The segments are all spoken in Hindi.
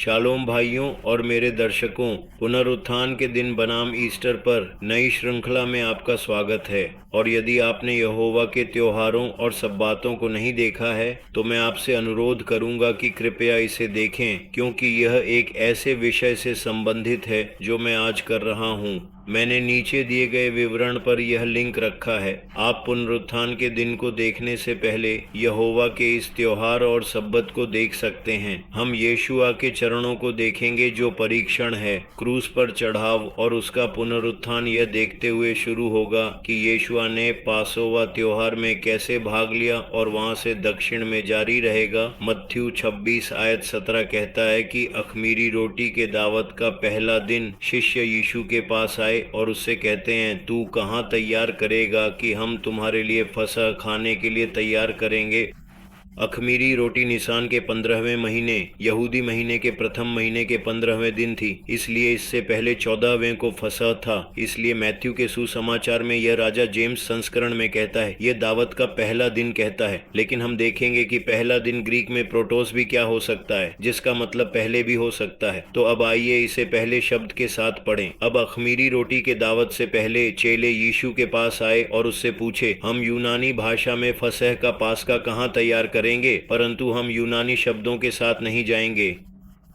शालोम भाइयों और मेरे दर्शकों, पुनरुत्थान के दिन बनाम ईस्टर पर नई श्रृंखला में आपका स्वागत है। और यदि आपने यहोवा के त्योहारों और सब्बातों को नहीं देखा है तो मैं आपसे अनुरोध करूंगा कि कृपया इसे देखें, क्योंकि यह एक ऐसे विषय से संबंधित है जो मैं आज कर रहा हूं। मैंने नीचे दिए गए विवरण पर यह लिंक रखा है। आप पुनरुत्थान के दिन को देखने से पहले यहोवा के इस त्योहार और सब्बत को देख सकते हैं। हम यीशुआ के चरणों को देखेंगे जो परीक्षण है, क्रूस पर चढ़ाव और उसका पुनरुत्थान यह देखते हुए शुरू होगा कि यीशुआ ने पासोवा त्योहार में कैसे भाग लिया और वहां से दक्षिण में जारी रहेगा। मत्थयू 26 आयत 17 कहता है कि अखमीरी रोटी के दावत का पहला दिन शिष्य यीशु के पास आए और उससे कहते हैं, तू कहाँ तैयार करेगा कि हम तुम्हारे लिए फसह खाने के लिए तैयार करेंगे। अखमीरी रोटी निसान के 15वें महीने, यहूदी महीने के प्रथम महीने के 15वें दिन थी, इसलिए इससे पहले 14वें को फसह था। इसलिए मैथ्यू के सुसमाचार में यह राजा जेम्स संस्करण में कहता है, यह दावत का पहला दिन कहता है। लेकिन हम देखेंगे कि पहला दिन ग्रीक में प्रोटोस भी क्या हो सकता है, जिसका मतलब पहले भी हो सकता है। तो अब आइए इसे पहले शब्द के साथ पढ़ें। अब अखमीरी रोटी के दावत से पहले चेले यीशु के पास आए और उससे पूछे, हम यूनानी भाषा में फसह का पास्का कहाँ तैयार करेंगे, परंतु हम यूनानी शब्दों के साथ नहीं जाएंगे।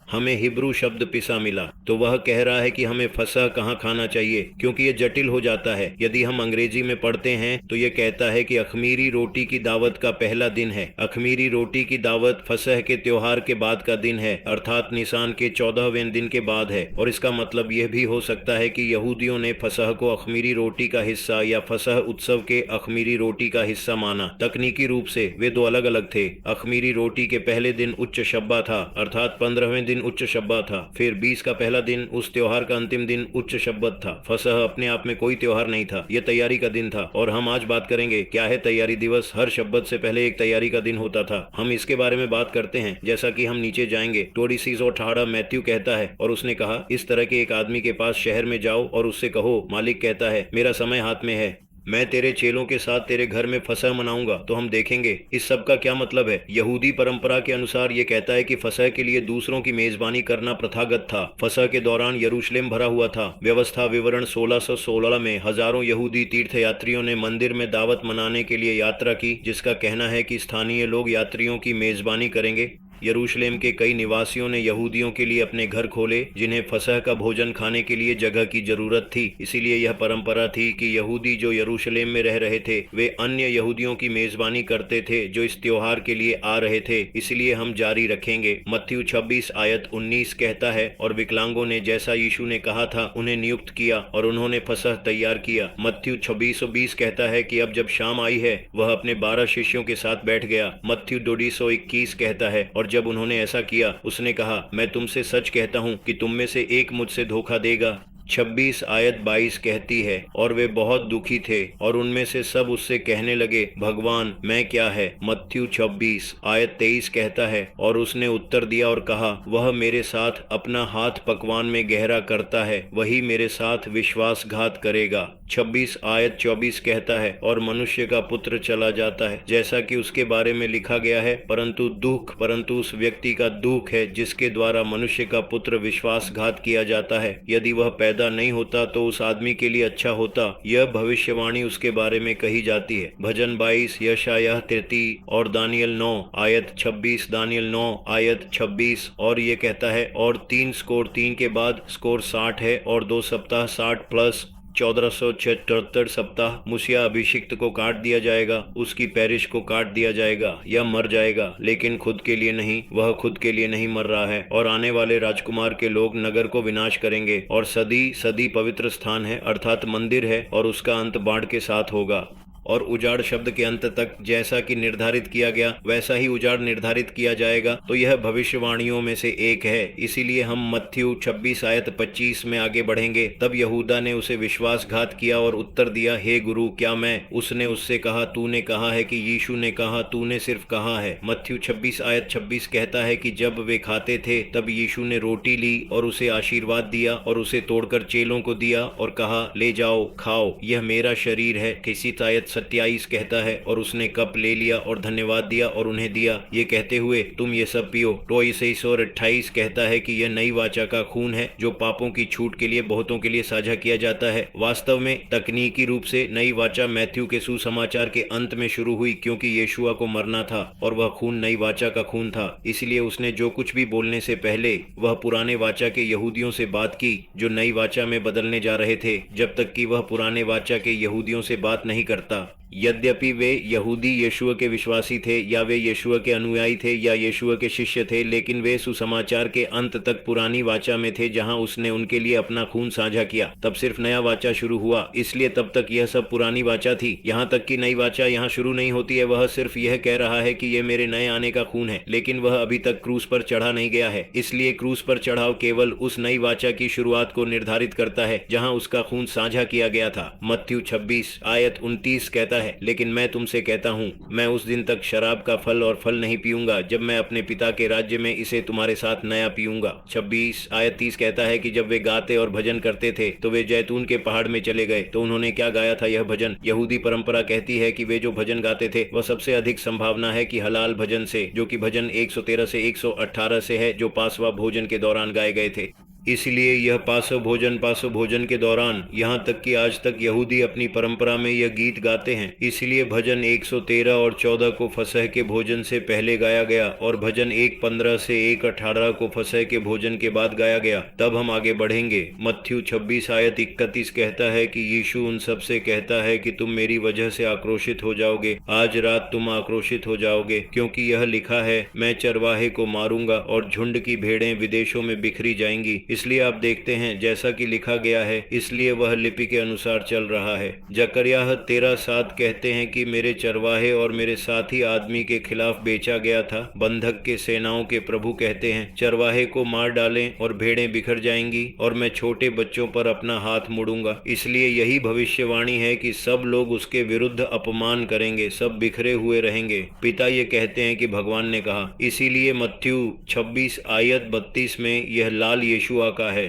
हमें हिब्रू शब्द पिसा मिला, तो वह कह रहा है कि हमें फसह कहाँ खाना चाहिए, क्योंकि यह जटिल हो जाता है। यदि हम अंग्रेजी में पढ़ते हैं तो यह कहता है कि अखमीरी रोटी की दावत का पहला दिन है। अखमीरी रोटी की दावत फसह के त्योहार के बाद का दिन है, अर्थात निसान के 14वें दिन के बाद है। और इसका मतलब यह भी हो सकता है कि यहूदियों ने फसह को अखमीरी रोटी का हिस्सा या फसह उत्सव के अखमीरी रोटी का हिस्सा माना। तकनीकी रूप से वे दो अलग अलग थे। अखमीरी रोटी के पहले दिन उच्च शब्बा था, अर्थात 15वें दिन उच्च शब्बा था। फिर 20 का पहला दिन, उस त्योहार का अंतिम दिन उच्च शब्बत था। फसह अपने आप में कोई त्योहार नहीं था, यह तैयारी का दिन था। और हम आज बात करेंगे क्या है तैयारी दिवस। हर शब्बत से पहले एक तैयारी का दिन होता था। हम इसके बारे में बात करते हैं जैसा कि हम नीचे जाएंगे। टोडीसीज और ठाड़ा मैथ्यू कहता है, और उसने कहा, इस तरह के एक आदमी के पास शहर में जाओ और उससे कहो, मालिक कहता है, मेरा समय हाथ में है, मैं तेरे चेलों के साथ तेरे घर में फसह मनाऊंगा। तो हम देखेंगे इस सब का क्या मतलब है। यहूदी परंपरा के अनुसार ये कहता है कि फसह के लिए दूसरों की मेजबानी करना प्रथागत था। फसह के दौरान यरूशलेम भरा हुआ था। व्यवस्था विवरण 1616 में हजारों यहूदी तीर्थयात्रियों ने मंदिर में दावत मनाने के लिए यात्रा की, जिसका कहना है कि स्थानीय लोग यात्रियों की मेजबानी करेंगे। यरूशलेम के कई निवासियों ने यहूदियों के लिए अपने घर खोले, जिन्हें फसह का भोजन खाने के लिए जगह की जरूरत थी। इसीलिए यह परंपरा थी कि यहूदी जो यरूशलेम में रह रहे थे वे अन्य यहूदियों की मेजबानी करते थे जो इस त्योहार के लिए आ रहे थे। इसलिए हम जारी रखेंगे। मत्थयू 26 आयत 19 कहता है, और विकलांगों ने जैसा यीशु ने कहा था उन्हें नियुक्त किया और उन्होंने फसह तैयार किया। मत्थयू 26:20 कहता है कि अब जब शाम आई है वह अपने 12 शिष्यों के साथ बैठ गया। मत्थयू 2:21 कहता है, और जब उन्होंने ऐसा किया उसने कहा, मैं तुमसे सच कहता हूं कि तुम में से एक मुझसे धोखा देगा। 26 आयत 22 कहती है, और वे बहुत दुखी थे और उनमें से सब उससे कहने लगे, भगवान मैं क्या है। मत्थयू 26 आयत 23 कहता है, और उसने उत्तर दिया और कहा, वह मेरे साथ अपना हाथ पकवान में गहरा करता है, वही मेरे साथ विश्वासघात करेगा। 26 आयत 24 कहता है, और मनुष्य का पुत्र चला जाता है जैसा कि उसके बारे में लिखा गया है, परंतु उस व्यक्ति का दुख है जिसके द्वारा मनुष्य का पुत्र विश्वासघात किया जाता है। यदि वह पैदा नहीं होता तो उस आदमी के लिए अच्छा होता। यह भविष्यवाणी उसके बारे में कही जाती है। भजन 22, यशायाह 33 और दानियल 9 आयत 26, दानियल 9 आयत 26। और ये कहता है, और 3 स्कोर 3 के बाद स्कोर 60 है, और 2 सप्ताह 60 प्लस 1477 सप्ताह मूसिया अभिषिक्त को काट दिया जाएगा, उसकी पैरिश को काट दिया जाएगा, यह मर जाएगा, लेकिन खुद के लिए नहीं। वह खुद के लिए नहीं मर रहा है। और आने वाले राजकुमार के लोग नगर को विनाश करेंगे, और सदी सदी पवित्र स्थान है अर्थात मंदिर है, और उसका अंत बाढ़ के साथ होगा। और उजाड़ शब्द के अंत तक जैसा कि निर्धारित किया गया वैसा ही उजाड़ निर्धारित किया जाएगा। तो यह भविष्यवाणियों में से एक है। इसीलिए हम मत्थयू 26 आयत 25 में आगे बढ़ेंगे। तब यहूदा ने उसे विश्वासघात किया और उत्तर दिया, हे गुरु, क्या मैं। उसने उससे कहा, तूने कहा है। कि यीशु ने कहा, तूने सिर्फ कहा है। मत्थयू 26 आयत 26 कहता है कि जब वे खाते थे तब यीशु ने रोटी ली और उसे आशीर्वाद दिया और उसे तोड़कर चेलों को दिया और कहा, ले जाओ खाओ, यह मेरा शरीर है। किसी आयत 27 कहता है, और उसने कप ले लिया और धन्यवाद दिया और उन्हें दिया, ये कहते हुए तुम ये सब पियो। तो 26 और 28 कहता है कि यह नई वाचा का खून है जो पापों की छूट के लिए बहुतों के लिए साझा किया जाता है। वास्तव में तकनीकी रूप से नई वाचा मैथ्यू के सुसमाचार के अंत में शुरू हुई, क्योंकि यीशुआ को मरना था और वह खून नई वाचा का खून था। इसलिए उसने जो कुछ भी बोलने से पहले वह पुराने वाचा के यहूदियों से बात की जो नई वाचा में बदलने जा रहे थे, जब तक कि वह पुराने वाचा के यहूदियों से बात नहीं करता। यद्यपि वे यहूदी यीशुआ के विश्वासी थे, या वे यीशुआ के अनुयायी थे, या यीशुआ के शिष्य थे, लेकिन वे सुसमाचार के अंत तक पुरानी वाचा में थे जहां उसने उनके लिए अपना खून साझा किया। तब सिर्फ नया वाचा शुरू हुआ, इसलिए तब तक यह सब पुरानी वाचा थी। यहां तक कि नई वाचा यहां शुरू नहीं होती है। वह सिर्फ यह कह रहा है कि यह मेरे नए आने का खून है, लेकिन वह अभी तक क्रूस पर चढ़ा नहीं गया है। इसलिए क्रूस पर चढ़ाव केवल उस नई वाचा की शुरुआत को निर्धारित करता है जहां उसका खून साझा किया गया था। मत्थयू 26 आयत 29 कहता है, लेकिन मैं तुमसे कहता हूँ, मैं उस दिन तक शराब का फल और फल नहीं पीऊंगा जब मैं अपने पिता के राज्य में इसे तुम्हारे साथ नया पीऊंगा। 26 आयत 30 कहता है कि जब वे गाते और भजन करते थे तो वे जैतून के पहाड़ में चले गए। तो उन्होंने क्या गाया था? यह भजन। यहूदी परंपरा कहती है कि वे जो भजन गाते थे वह सबसे अधिक संभावना है कि हलाल भजन से, जो कि भजन 113 से 118 से है, जो पासवा भोजन के दौरान गाए गए थे। इसलिए यह पासव भोजन के दौरान, यहाँ तक कि आज तक यहूदी अपनी परंपरा में यह गीत गाते हैं। इसलिए भजन 113 और 14 को फसह के भोजन से पहले गाया गया और भजन 1:15 से 1:18 को फसह के भोजन के बाद गाया गया। तब हम आगे बढ़ेंगे। मत्थयू 26 आयत 31 कहता है कि यीशु उन सब से कहता है कि तुम मेरी वजह से आक्रोशित हो जाओगे, आज रात तुम आक्रोशित हो जाओगे, क्योंकि यह लिखा है, मैं चरवाहे को मारूंगा और झुंड की भेड़ें विदेशों में बिखरी जाएंगी। इसलिए आप देखते हैं जैसा कि लिखा गया है, इसलिए वह लिपि के अनुसार चल रहा है। जकरिया 13:7 कहते हैं कि मेरे चरवाहे और मेरे साथी आदमी के खिलाफ बेचा गया था। बंधक के सेनाओं के प्रभु कहते हैं, चरवाहे को मार डालें और भेड़ें बिखर जाएंगी और मैं छोटे बच्चों पर अपना हाथ मुड़ूंगा। इसलिए यही भविष्यवाणी है कि सब लोग उसके विरुद्ध अपमान करेंगे, सब बिखरे हुए रहेंगे। पिता ये कहते हैं कि भगवान ने कहा। इसीलिए मत्थयू 26 आयत 32 में यह लाल यीशुआ का है।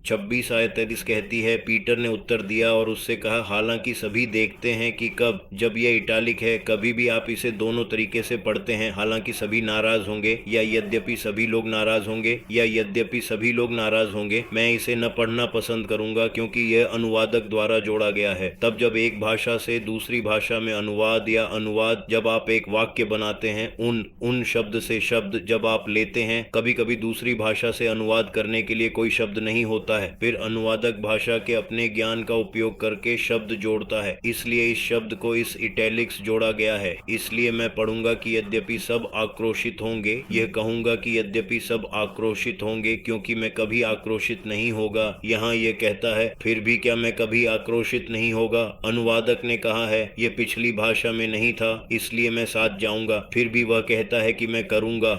26 आयत 33 कहती है, पीटर ने उत्तर दिया और उससे कहा, हालांकि सभी देखते हैं कि कब, जब यह इटालिक है, कभी भी आप इसे दोनों तरीके से पढ़ते हैं, हालांकि सभी नाराज होंगे, या यद्यपि सभी लोग नाराज होंगे, या यद्यपि सभी लोग नाराज होंगे। मैं इसे न पढ़ना पसंद करूंगा क्योंकि यह अनुवादक द्वारा जोड़ा गया है। तब जब एक भाषा से दूसरी भाषा में अनुवाद, या अनुवाद जब आप एक वाक्य बनाते हैं, उन शब्द से शब्द जब आप लेते हैं, कभी कभी दूसरी भाषा से अनुवाद करने के लिए कोई शब्द नहीं होता है। फिर अनुवादक भाषा के अपने ज्ञान का उपयोग करके शब्द जोड़ता है, इसलिए इस शब्द को इस इटैलिक्स जोड़ा गया है। इसलिए मैं पढ़ूंगा कि यद्यपि सब आक्रोशित होंगे, यह कहूंगा कि यद्यपि सब आक्रोशित होंगे, क्योंकि मैं कभी आक्रोशित नहीं होगा। यहाँ यह कहता है, फिर भी क्या मैं कभी आक्रोशित नहीं होगा? अनुवादक ने कहा है, यह पिछली भाषा में नहीं था, इसलिए मैं साथ जाऊंगा। फिर भी वह कहता है कि मैं करूंगा।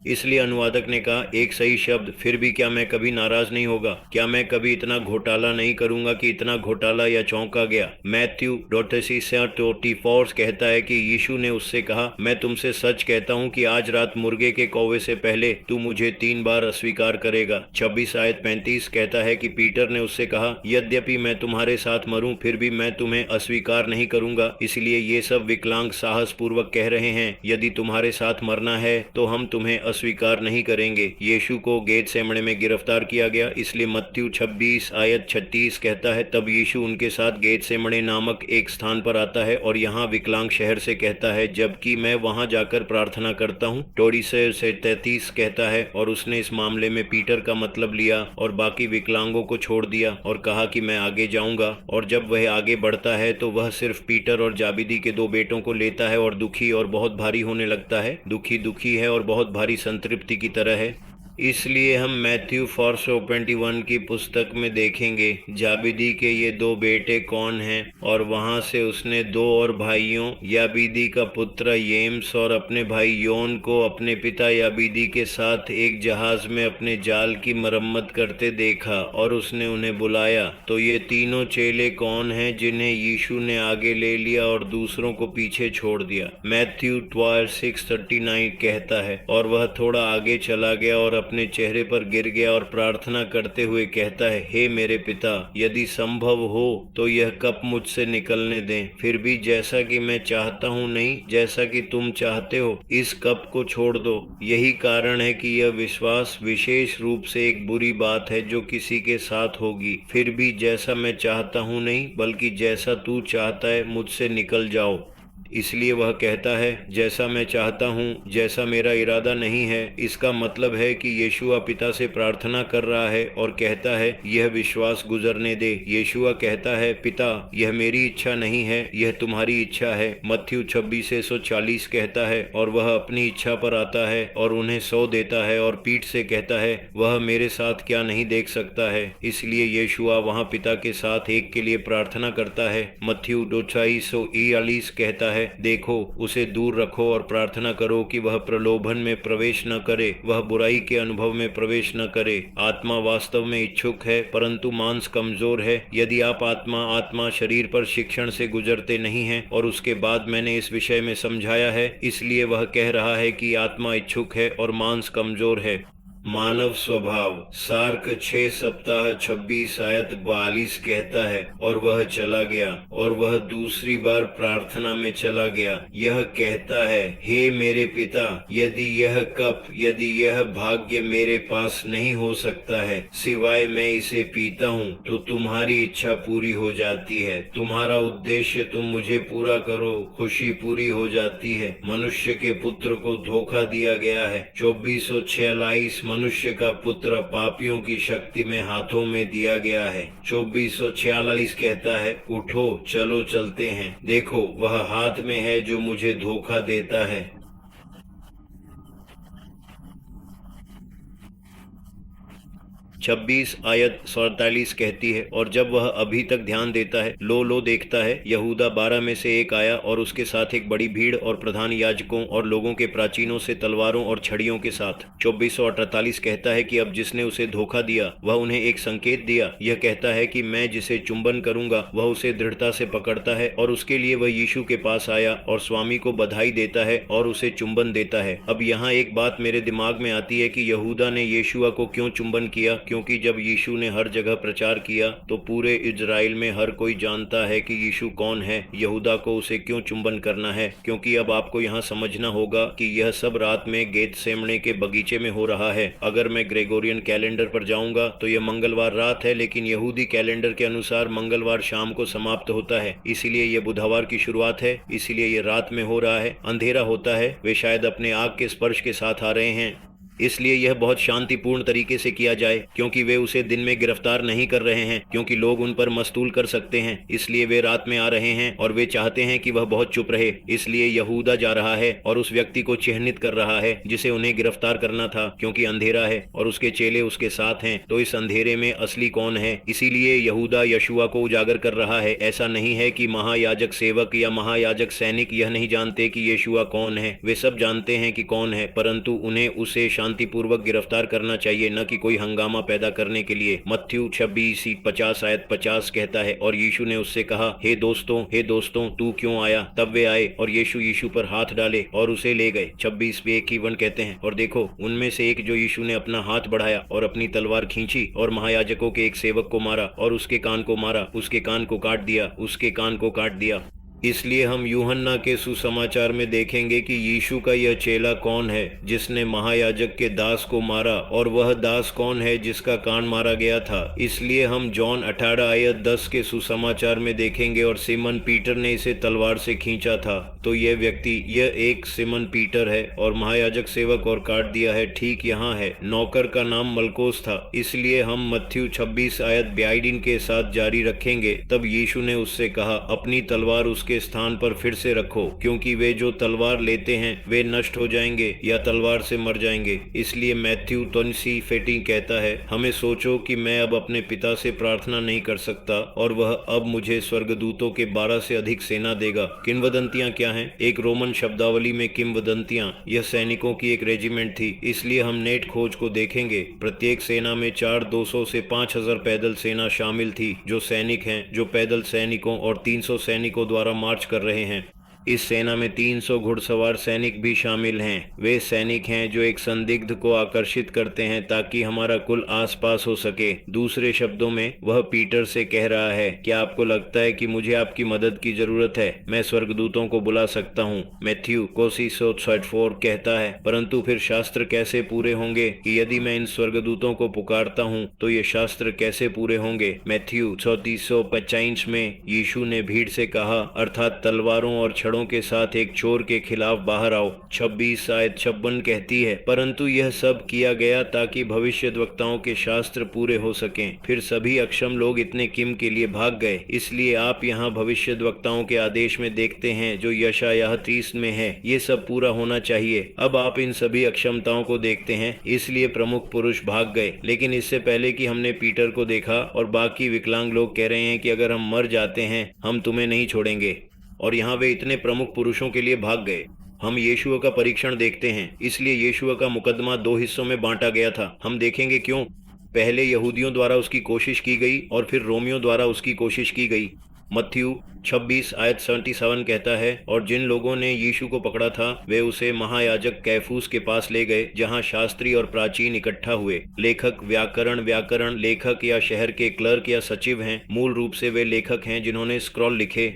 इसलिए अनुवादक ने कहा, एक सही शब्द, फिर भी क्या मैं कभी नाराज नहीं होगा? क्या मैं कभी इतना घोटाला नहीं करूंगा कि इतना घोटाला या चौंका गया? मैथ्यू 24 कहता है कि यीशु ने उससे कहा, मैं तुमसे सच कहता हूं कि आज रात मुर्गे के कौवे से पहले तू मुझे 3 बार अस्वीकार करेगा। 26 आयत 35 कहता है कि पीटर ने उससे कहा, यद्यपि मैं तुम्हारे साथ मरूं, फिर भी मैं तुम्हें अस्वीकार नहीं करूंगा। इसलिए ये सब विकलांग साहस पूर्वक कह रहे हैं, यदि तुम्हारे साथ मरना है तो हम तुम्हें स्वीकार नहीं करेंगे। यीशु को गेतसेमने में गिरफ्तार किया गया, इसलिए मत्थयू 26 आयत 36 कहता है, तब यीशु उनके साथ गेतसेमने नामक एक स्थान पर आता है और यहाँ विकलांग शहर से कहता है, जबकि मैं वहां जाकर प्रार्थना करता हूँ। 33 कहता है, और उसने इस मामले में पीटर का मतलब लिया और बाकी विकलांगों को छोड़ दिया और कहा कि मैं आगे जाऊंगा। और जब वह आगे बढ़ता है तो वह सिर्फ पीटर और जाबिदी के 2 बेटों को लेता है और दुखी और बहुत भारी होने लगता है। दुखी है और बहुत भारी संतृप्ति की तरह है। इसलिए हम मैथ्यू 4:21 की पुस्तक में देखेंगे जाबिदी के ये 2 बेटे कौन हैं, और वहां से उसने 2 और भाइयों याबीदी का पुत्र येम्स और अपने भाई योन को अपने पिता याबीदी के साथ एक जहाज में अपने जाल की मरम्मत करते देखा और उसने उन्हें बुलाया। तो ये तीनों चेले कौन हैं जिन्हें यीशु ने आगे ले लिया और दूसरों को पीछे छोड़ दिया? मैथ्यू 12:6-39 कहता है, और वह थोड़ा आगे चला गया और अपने चेहरे पर गिर गया और प्रार्थना करते हुए कहता है, हे मेरे पिता, यदि संभव हो तो यह कप मुझसे निकलने दें, फिर भी जैसा कि मैं चाहता हूँ नहीं, जैसा कि तुम चाहते हो, इस कप को छोड़ दो। यही कारण है कि यह विश्वास विशेष रूप से एक बुरी बात है जो किसी के साथ होगी। फिर भी जैसा मैं चाहता हूँ नहीं, बल्कि जैसा तू चाहता है मुझसे निकल जाओ। इसलिए वह कहता है, जैसा मैं चाहता हूँ, जैसा मेरा इरादा नहीं है। इसका मतलब है कि यीशुआ पिता से प्रार्थना कर रहा है और कहता है, यह विश्वास गुजरने दे। यीशुआ कहता है, पिता, यह मेरी इच्छा नहीं है, यह तुम्हारी इच्छा है। मत्थयु 26:140 कहता है, और वह अपनी इच्छा पर आता है और उन्हें सौ देता है और पीठ से कहता है, वह मेरे साथ क्या नहीं देख सकता है। इसलिए यीशुआ वहाँ पिता के साथ एक के लिए प्रार्थना करता है। मत्थयु 26:41 कहता है, देखो, उसे दूर रखो और प्रार्थना करो कि वह प्रलोभन में प्रवेश न करे, वह बुराई के अनुभव में प्रवेश न करे। आत्मा वास्तव में इच्छुक है, परंतु मांस कमजोर है। यदि आप आत्मा शरीर पर शिक्षण से गुजरते नहीं हैं, और उसके बाद मैंने इस विषय में समझाया है, इसलिए वह कह रहा है कि आत्मा इच्छुक है और मांस कमजोर है। मानव स्वभाव, सार्क 6 सप्ताह 26 आयत 42 कहता है, और वह चला गया और वह दूसरी बार प्रार्थना में चला गया। यह कहता है, हे मेरे पिता, यदि यह भाग्य मेरे पास नहीं हो सकता है, सिवाय मैं इसे पीता हूँ, तो तुम्हारी इच्छा पूरी हो जाती है। तुम्हारा उद्देश्य तुम मुझे पूरा करो, खुशी पूरी हो जाती है। मनुष्य के पुत्र को धोखा दिया गया है। 2446 मनुष्य का पुत्र पापियों की शक्ति में हाथों में दिया गया है। 2446 कहता है, उठो, चलो चलते हैं, देखो वह हाथ में है जो मुझे धोखा देता है। 26 आयत 47 कहती है, और जब वह अभी तक ध्यान देता है, लो देखता है, यहूदा 12 में से एक आया और उसके साथ एक बड़ी भीड़ और प्रधान याजकों और लोगों के प्राचीनों से तलवारों और छड़ियों के साथ। 2448 कहता है कि अब जिसने उसे धोखा दिया वह उन्हें एक संकेत दिया। यह कहता है कि मैं जिसे चुंबन करूंगा वह उसे दृढ़ता से पकड़ता है, और उसके लिए वह यीशु के पास आया और स्वामी को बधाई देता है और उसे चुंबन देता है। अब यहाँ एक बात मेरे दिमाग में आती है कि यहूदा ने यीशुआ को क्यों चुंबन किया, क्योंकि जब यीशु ने हर जगह प्रचार किया तो पूरे इजराइल में हर कोई जानता है कि यीशु कौन है। यहूदा को उसे क्यों चुंबन करना है? क्योंकि अब आपको यहाँ समझना होगा कि यह सब रात में गेतसेमने के बगीचे में हो रहा है। अगर मैं ग्रेगोरियन कैलेंडर पर जाऊंगा तो यह मंगलवार रात है, लेकिन यहूदी कैलेंडर के अनुसार मंगलवार शाम को समाप्त होता है, इसीलिए यह बुधवार की शुरुआत है, इसीलिए यह रात में हो रहा है, अंधेरा होता है। वे शायद अपने आग के स्पर्श के साथ आ रहे हैं, इसलिए यह बहुत शांतिपूर्ण तरीके से किया जाए, क्योंकि वे उसे दिन में गिरफ्तार नहीं कर रहे हैं, क्योंकि लोग उन पर मस्तूल कर सकते हैं। इसलिए वे रात में आ रहे हैं और वे चाहते हैं कि वह बहुत चुप रहे। इसलिए यहूदा जा रहा है और उस व्यक्ति को चिन्हित कर रहा है जिसे उन्हें गिरफ्तार करना था, क्योंकि अंधेरा है और उसके चेले उसके साथ हैं। तो इस अंधेरे में असली कौन है? इसीलिए यहूदा यशुआ को उजागर कर रहा है। ऐसा नहीं है कि महायाजक सेवक या महायाजक सैनिक यह नहीं जानते कि यशुआ कौन है। वे सब जानते हैं कि कौन है, परंतु उन्हें उसे शांतिपूर्वक गिरफ्तार करना चाहिए, न कि कोई हंगामा पैदा करने के लिए। मत्थयु 26:50 आयत 50 कहता है, और यीशु ने उससे कहा, हे दोस्तों, तू क्यों आया? तब वे आए और यीशु पर हाथ डाले और उसे ले गए। 26:51 कहते हैं, और देखो, उनमें से एक जो यीशु ने अपना हाथ बढ़ाया और अपनी तलवार खींची और महायाजकों के एक सेवक को मारा और उसके कान को मारा, उसके कान को काट दिया। इसलिए हम यूहन्ना के सुसमाचार में देखेंगे कि यीशु का यह चेला कौन है जिसने महायाजक के दास को मारा, और वह दास कौन है जिसका कान मारा गया था। इसलिए हम जॉन 18 आयत 10 के सुसमाचार में देखेंगे, और सिमन पीटर ने इसे तलवार से खींचा था। तो यह व्यक्ति, यह एक सिमन पीटर है, और महायाजक सेवक और काट दिया है, ठीक यहाँ है। नौकर का नाम मलकोस था। इसलिए हम मत्थयु 26 आयत 42 के साथ जारी रखेंगे। तब यीशु ने उससे कहा, अपनी तलवार उसके स्थान पर फिर से रखो, क्योंकि वे जो तलवार लेते हैं वे नष्ट हो जाएंगे या तलवार से मर जाएंगे। इसलिए मैथ्यू 23:14 कहता है, हमें सोचो कि मैं अब अपने पिता से प्रार्थना नहीं कर सकता, और वह अब मुझे स्वर्गदूतों के 12 से अधिक सेना देगा। किंवदंतियां क्या हैं? एक रोमन शब्दावली में किंवदंतियां, यह सैनिकों की एक रेजिमेंट थी। इसलिए हम नेट खोज को देखेंगे। प्रत्येक सेना में 400-200 से 5000 पैदल सेना शामिल थी, जो सैनिक हैं, जो पैदल सैनिकों और 300 सैनिकों द्वारा मार्च कर रहे हैं। इस सेना में 300 घुड़सवार सैनिक भी शामिल हैं। वे सैनिक हैं जो एक संदिग्ध को आकर्षित करते हैं ताकि हमारा कुल आसपास हो सके। दूसरे शब्दों में वह पीटर से कह रहा है, क्या आपको लगता है कि मुझे आपकी मदद की जरूरत है? मैं स्वर्गदूतों को बुला सकता हूँ। मैथ्यू कोसी कहता है, परंतु फिर शास्त्र कैसे पूरे होंगे कि यदि मैं इन स्वर्गदूतों को पुकारता हूँ तो ये शास्त्र कैसे पूरे होंगे? मैथ्यू 34:25 में यीशु ने भीड़ से कहा, अर्थात तलवारों और छड़ों के साथ एक चोर के खिलाफ बाहर आओ। 26:56 कहती है, परंतु यह सब किया गया ताकि भविष्यद्वक्ताओं के शास्त्र पूरे हो सकें। फिर सभी अक्षम लोग इतने किम के लिए भाग गए। इसलिए आप यहाँ भविष्यद्वक्ताओं के आदेश में देखते हैं जो यशायाह 30 में है, ये सब पूरा होना चाहिए। अब आप इन सभी अक्षमताओं को देखते हैं, इसलिए प्रमुख पुरुष भाग गए। लेकिन इससे पहले कि हमने पीटर को देखा और बाकी विकलांग लोग कह रहे हैं कि अगर हम मर जाते हैं हम तुम्हें नहीं छोड़ेंगे, और यहाँ वे इतने प्रमुख पुरुषों के लिए भाग गए। हम यीशुआ का परीक्षण देखते हैं, इसलिए यीशुआ का मुकदमा 2 हिस्सों में बांटा गया था। हम देखेंगे क्यों। पहले यहूदियों द्वारा उसकी कोशिश की गई और फिर रोमियों द्वारा उसकी कोशिश की गई। मत्थयू 26:77 कहता है, और जिन लोगों ने यीशु को पकड़ा था वे उसे महायाजक कैफूस के पास ले गए, जहां शास्त्री और प्राचीन इकट्ठा हुए। लेखक व्याकरण लेखक या शहर के क्लर्क या सचिव हैं। मूल रूप से वे लेखक हैं जिन्होंने स्क्रॉल लिखे।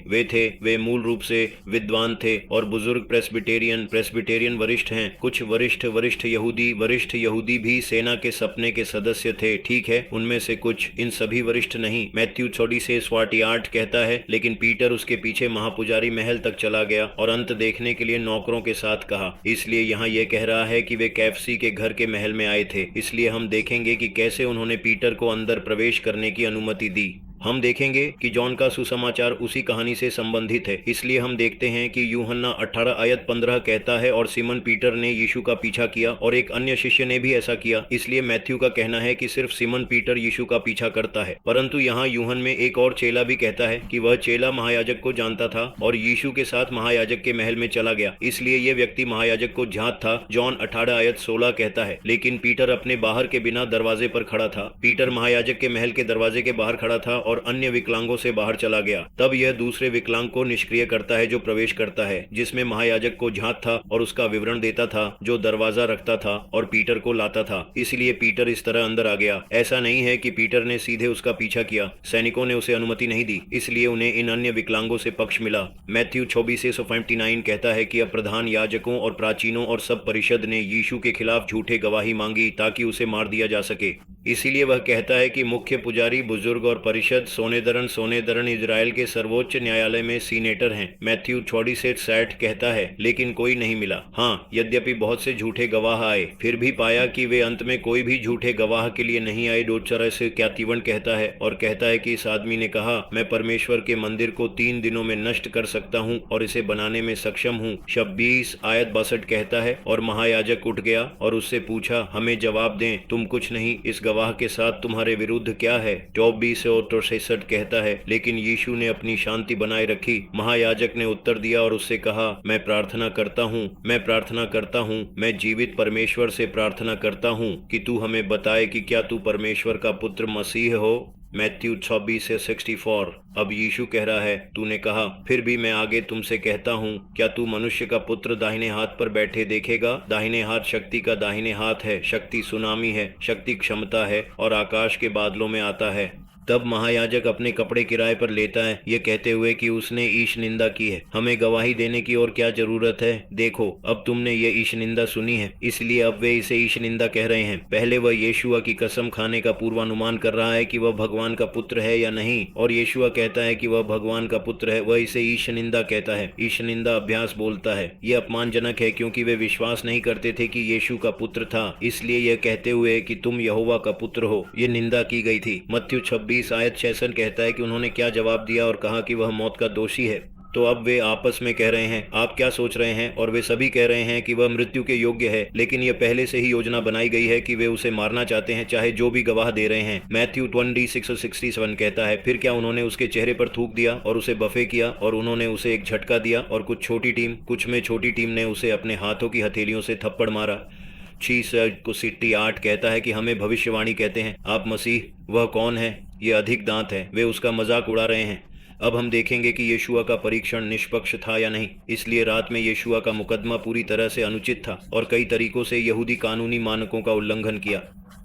वे मूल रूप से विद्वान थे और बुजुर्ग प्रेस्बिटेरियन वरिष्ठ हैं। कुछ वरिष्ठ यहूदी भी सेना के सपने के सदस्य थे। ठीक है, उनमें से कुछ, इन सभी वरिष्ठ नहीं। मैथ्यू 36:48 कहता है, लेकिन पीटर उसके पीछे महापुजारी महल तक चला गया और अंत देखने के लिए नौकरों के साथ कहा। इसलिए यहाँ यह कह रहा है कि वे कैफसी के घर के महल में आए थे। इसलिए हम देखेंगे कि कैसे उन्होंने पीटर को अंदर प्रवेश करने की अनुमति दी। हम देखेंगे कि जॉन का सुसमाचार उसी कहानी से संबंधित है। इसलिए हम देखते हैं कि यूहन्ना 18:15 कहता है, और सिमन पीटर ने यीशु का पीछा किया और एक अन्य शिष्य ने भी ऐसा किया। इसलिए मैथ्यू का कहना है कि सिर्फ सिमन पीटर यीशु का पीछा करता है, परंतु यहाँ यूहन में एक और चेला भी कहता है कि वह चेला महायाजक को जानता था और यीशु के साथ महायाजक के महल में चला गया। इसलिए यह व्यक्ति महायाजक को जानता था। जॉन 18:16 कहता है, लेकिन पीटर अपने बाहर के बिना दरवाजे पर खड़ा था। पीटर महायाजक के महल के दरवाजे के बाहर खड़ा था और अन्य विकलांगों से बाहर चला गया। तब यह दूसरे विकलांग को निष्क्रिय करता है जो प्रवेश करता है, जिसमें महायाजक को झांक था और उसका विवरण देता था, जो दरवाजा रखता था और पीटर को लाता था। इसलिए पीटर इस तरह अंदर आ गया। ऐसा नहीं है कि पीटर ने सीधे उसका पीछा किया। सैनिकों ने उसे अनुमति नहीं दी, इसलिए उन्हें इन अन्य विकलांगों से पक्ष मिला। मैथ्यू 26:59 कहता है कि अब प्रधान याजकों और प्राचीनों और सब परिषद ने यीशु के खिलाफ झूठे गवाही मांगी ताकि उसे मार दिया जा सके। इसीलिए वह कहता है कि मुख्य पुजारी, बुजुर्ग और परिषद सोनेदरन इजराइल के सर्वोच्च न्यायालय में सीनेटर हैं। मैथ्यू 36:60 कहता है, लेकिन कोई नहीं मिला। हाँ, यद्यपि बहुत से झूठे गवाह आए, फिर भी पाया कि वे अंत में कोई भी झूठे गवाह के लिए नहीं आए। डोचरा से क्यातीवन कहता है और कहता है कि इस आदमी ने कहा, मैं परमेश्वर के मंदिर को 3 दिनों में नष्ट कर सकता हूँ और इसे बनाने में सक्षम हूँ। 26:62 कहता है, और महायाजक उठ गया और उससे पूछा, हमें जवाब दें, तुम कुछ नहीं, इस गवाह के साथ तुम्हारे विरुद्ध क्या है? 24:63 कहता है, लेकिन यीशु ने अपनी शांति बनाए रखी। महायाजक ने उत्तर दिया और उससे कहा, मैं प्रार्थना करता हूँ, मैं जीवित परमेश्वर से प्रार्थना करता हूँ कि तू हमें बताए कि क्या तू परमेश्वर का पुत्र मसीह हो। मैथ्यू 26:64। अब यीशु कह रहा है, तूने कहा, फिर भी मैं आगे तुमसे कहता हूँ, क्या तू मनुष्य का पुत्र दाहिने हाथ पर बैठे देखेगा? दाहिने हाथ शक्ति का दाहिने हाथ है। शक्ति सुनामी है, शक्ति क्षमता है और आकाश के बादलों में आता है। तब महायाजक अपने कपड़े किराए पर लेता है, ये कहते हुए कि उसने ईश निंदा की है। हमें गवाही देने की और क्या जरूरत है? देखो, अब तुमने ये ईश निंदा सुनी है, इसलिए अब वे इसे ईश निंदा कह रहे हैं। पहले वह यीशुआ की कसम खाने का पूर्वानुमान कर रहा है कि वह भगवान का पुत्र है या नहीं, और यीशुआ कहता है कि वह भगवान का पुत्र है। वह इसे ईश निंदा कहता है। ईश निंदा अभ्यास बोलता है। यह अपमानजनक है क्योंकि वे विश्वास नहीं करते थे कि यीशु का पुत्र था, इसलिए यह कहते हुए कि तुम यहोवा का पुत्र हो, ये निंदा की गई थी। मत्थयू 26:66 कहता है कि उन्होंने क्या जवाब दिया और कहा कि वह मौत का दोषी है। तो अब वे आपस में कह रहे हैं, आप क्या सोच रहे हैं? और वे सभी कह रहे हैं कि वह मृत्यु के योग्य है, लेकिन यह पहले से ही योजना बनाई गई है कि वे उसे मारना चाहते हैं, चाहे जो भी गवाह दे रहे हैं। मैथ्यू 26:67 कहता है, फिर क्या उन्होंने उसके चेहरे पर थूक दिया और उसे बफे किया और उन्होंने उसे एक झटका दिया, और कुछ छोटी टीम ने उसे अपने हाथों की हथेलियों से थप्पड़ मारा। 6:8 कहता है कि हमें भविष्यवाणी कहते हैं, आप मसीह, वह कौन है? ये अधिक दांत है, वे उसका मजाक उड़ा रहे हैं। अब हम देखेंगे कि यीशुआ का परीक्षण निष्पक्ष था या नहीं। इसलिए रात में यीशुआ का मुकदमा पूरी तरह से अनुचित था और कई तरीकों से यहूदी कानूनी मानकों का उल्लंघन किया।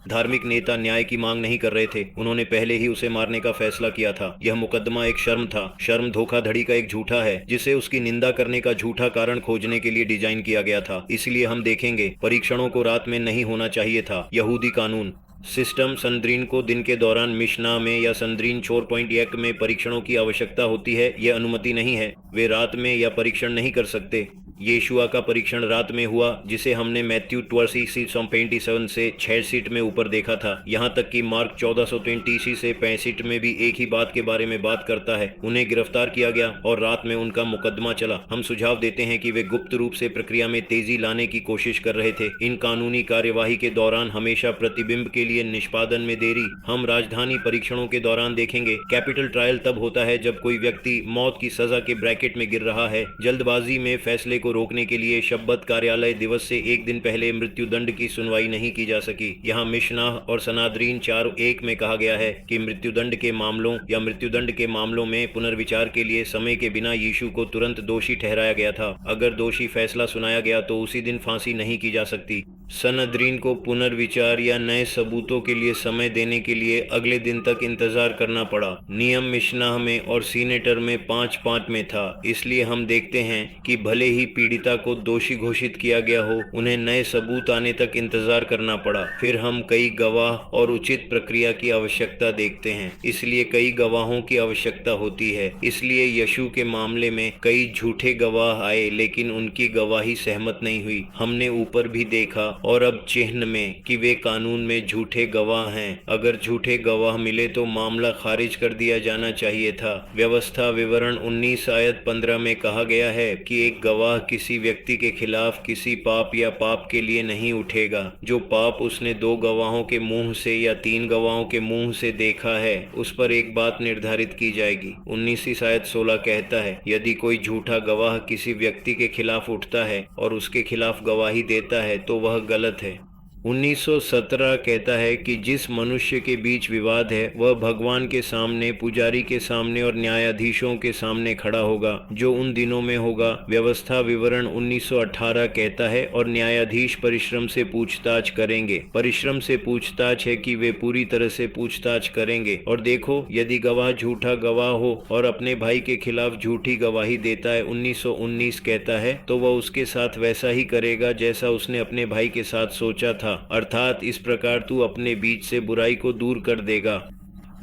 धार्मिक नेता न्याय की मांग नहीं कर रहे थे, उन्होंने पहले ही उसे मारने का फैसला किया था। यह मुकदमा एक शर्म था। शर्म धोखाधड़ी का एक झूठा है जिसे उसकी निंदा करने का झूठा कारण खोजने के लिए डिजाइन किया गया था। इसलिए हम देखेंगे परीक्षणों को रात में नहीं होना चाहिए था। यहूदी कानून सिस्टम संद्रीन को दिन के दौरान मिशना में या संद्रीन 4.1 में परीक्षणों की आवश्यकता होती है। यह अनुमति नहीं है। वे रात में या परीक्षण नहीं कर सकते। यीशुआ का परीक्षण रात में हुआ, जिसे हमने मैथ्यू 12:27 से 6 सीट में ऊपर देखा था। यहाँ तक कि मार्क 14:23 से 65 में भी एक ही बात के बारे में बात करता है। उन्हें गिरफ्तार किया गया और रात में उनका मुकदमा चला। हम सुझाव देते हैं कि वे गुप्त रूप से प्रक्रिया में तेजी लाने की कोशिश कर रहे थे। इन कानूनी कार्यवाही के दौरान हमेशा प्रतिबिंब के लिए निष्पादन में देरी हम राजधानी परीक्षणों के दौरान देखेंगे। कैपिटल ट्रायल तब होता है जब कोई व्यक्ति मौत की सजा के ब्रैकेट में गिर रहा है। जल्दबाजी में फैसले को रोकने के लिए शब्बत कार्यालय दिवस से एक दिन पहले मृत्युदंड की सुनवाई नहीं की जा सकी। यहाँ मिशनाह और सनाद्रीन 4:1 में कहा गया है कि मृत्युदंड के मामलों या मृत्युदंड के मामलों में पुनर्विचार के लिए समय के बिना यीशु को तुरंत दोषी ठहराया गया था। अगर दोषी फैसला सुनाया गया तो उसी दिन फांसी नहीं की जा सकती। सनद्रीन को पुनर्विचार या नए सबूतों के लिए समय देने के लिए अगले दिन तक इंतजार करना पड़ा। नियम मिशनाह में और सीनेटर में 5:5 में था। इसलिए हम देखते हैं कि भले ही पीड़िता को दोषी घोषित किया गया हो, उन्हें नए सबूत आने तक इंतजार करना पड़ा। फिर हम कई गवाह और उचित प्रक्रिया की आवश्यकता देखते हैं। इसलिए कई गवाहों की आवश्यकता होती है। इसलिए यीशु के मामले में कई झूठे गवाह आए, लेकिन उनकी गवाही सहमत नहीं हुई। हमने ऊपर भी देखा और अब चिन्ह में कि वे कानून में झूठे गवाह हैं। अगर झूठे गवाह मिले तो मामला खारिज कर दिया जाना चाहिए था। व्यवस्था विवरण 19 आयत 15 में कहा गया है कि एक गवाह किसी व्यक्ति के खिलाफ किसी पाप या पाप के लिए नहीं उठेगा। जो पाप उसने 2 गवाहों के मुंह से या 3 गवाहों के मुंह से देखा है, उस पर एक बात निर्धारित की जाएगी। 19 आयत 16 कहता है, यदि कोई झूठा गवाह किसी व्यक्ति के खिलाफ उठता है और उसके खिलाफ गवाही देता है तो वह गलत है। 19:17 कहता है कि जिस मनुष्य के बीच विवाद है वह भगवान के सामने, पुजारी के सामने और न्यायाधीशों के सामने खड़ा होगा, जो उन दिनों में होगा। व्यवस्था विवरण 1918 कहता है, और न्यायाधीश परिश्रम से पूछताछ करेंगे। परिश्रम से पूछताछ है कि वे पूरी तरह से पूछताछ करेंगे। और देखो, यदि गवाह झूठा गवाह हो और अपने भाई के खिलाफ झूठी गवाही देता है, 1919 कहता है, तो वह उसके साथ वैसा ही करेगा जैसा उसने अपने भाई के साथ सोचा था, अर्थात इस प्रकार तू अपने बीच से बुराई को दूर कर देगा।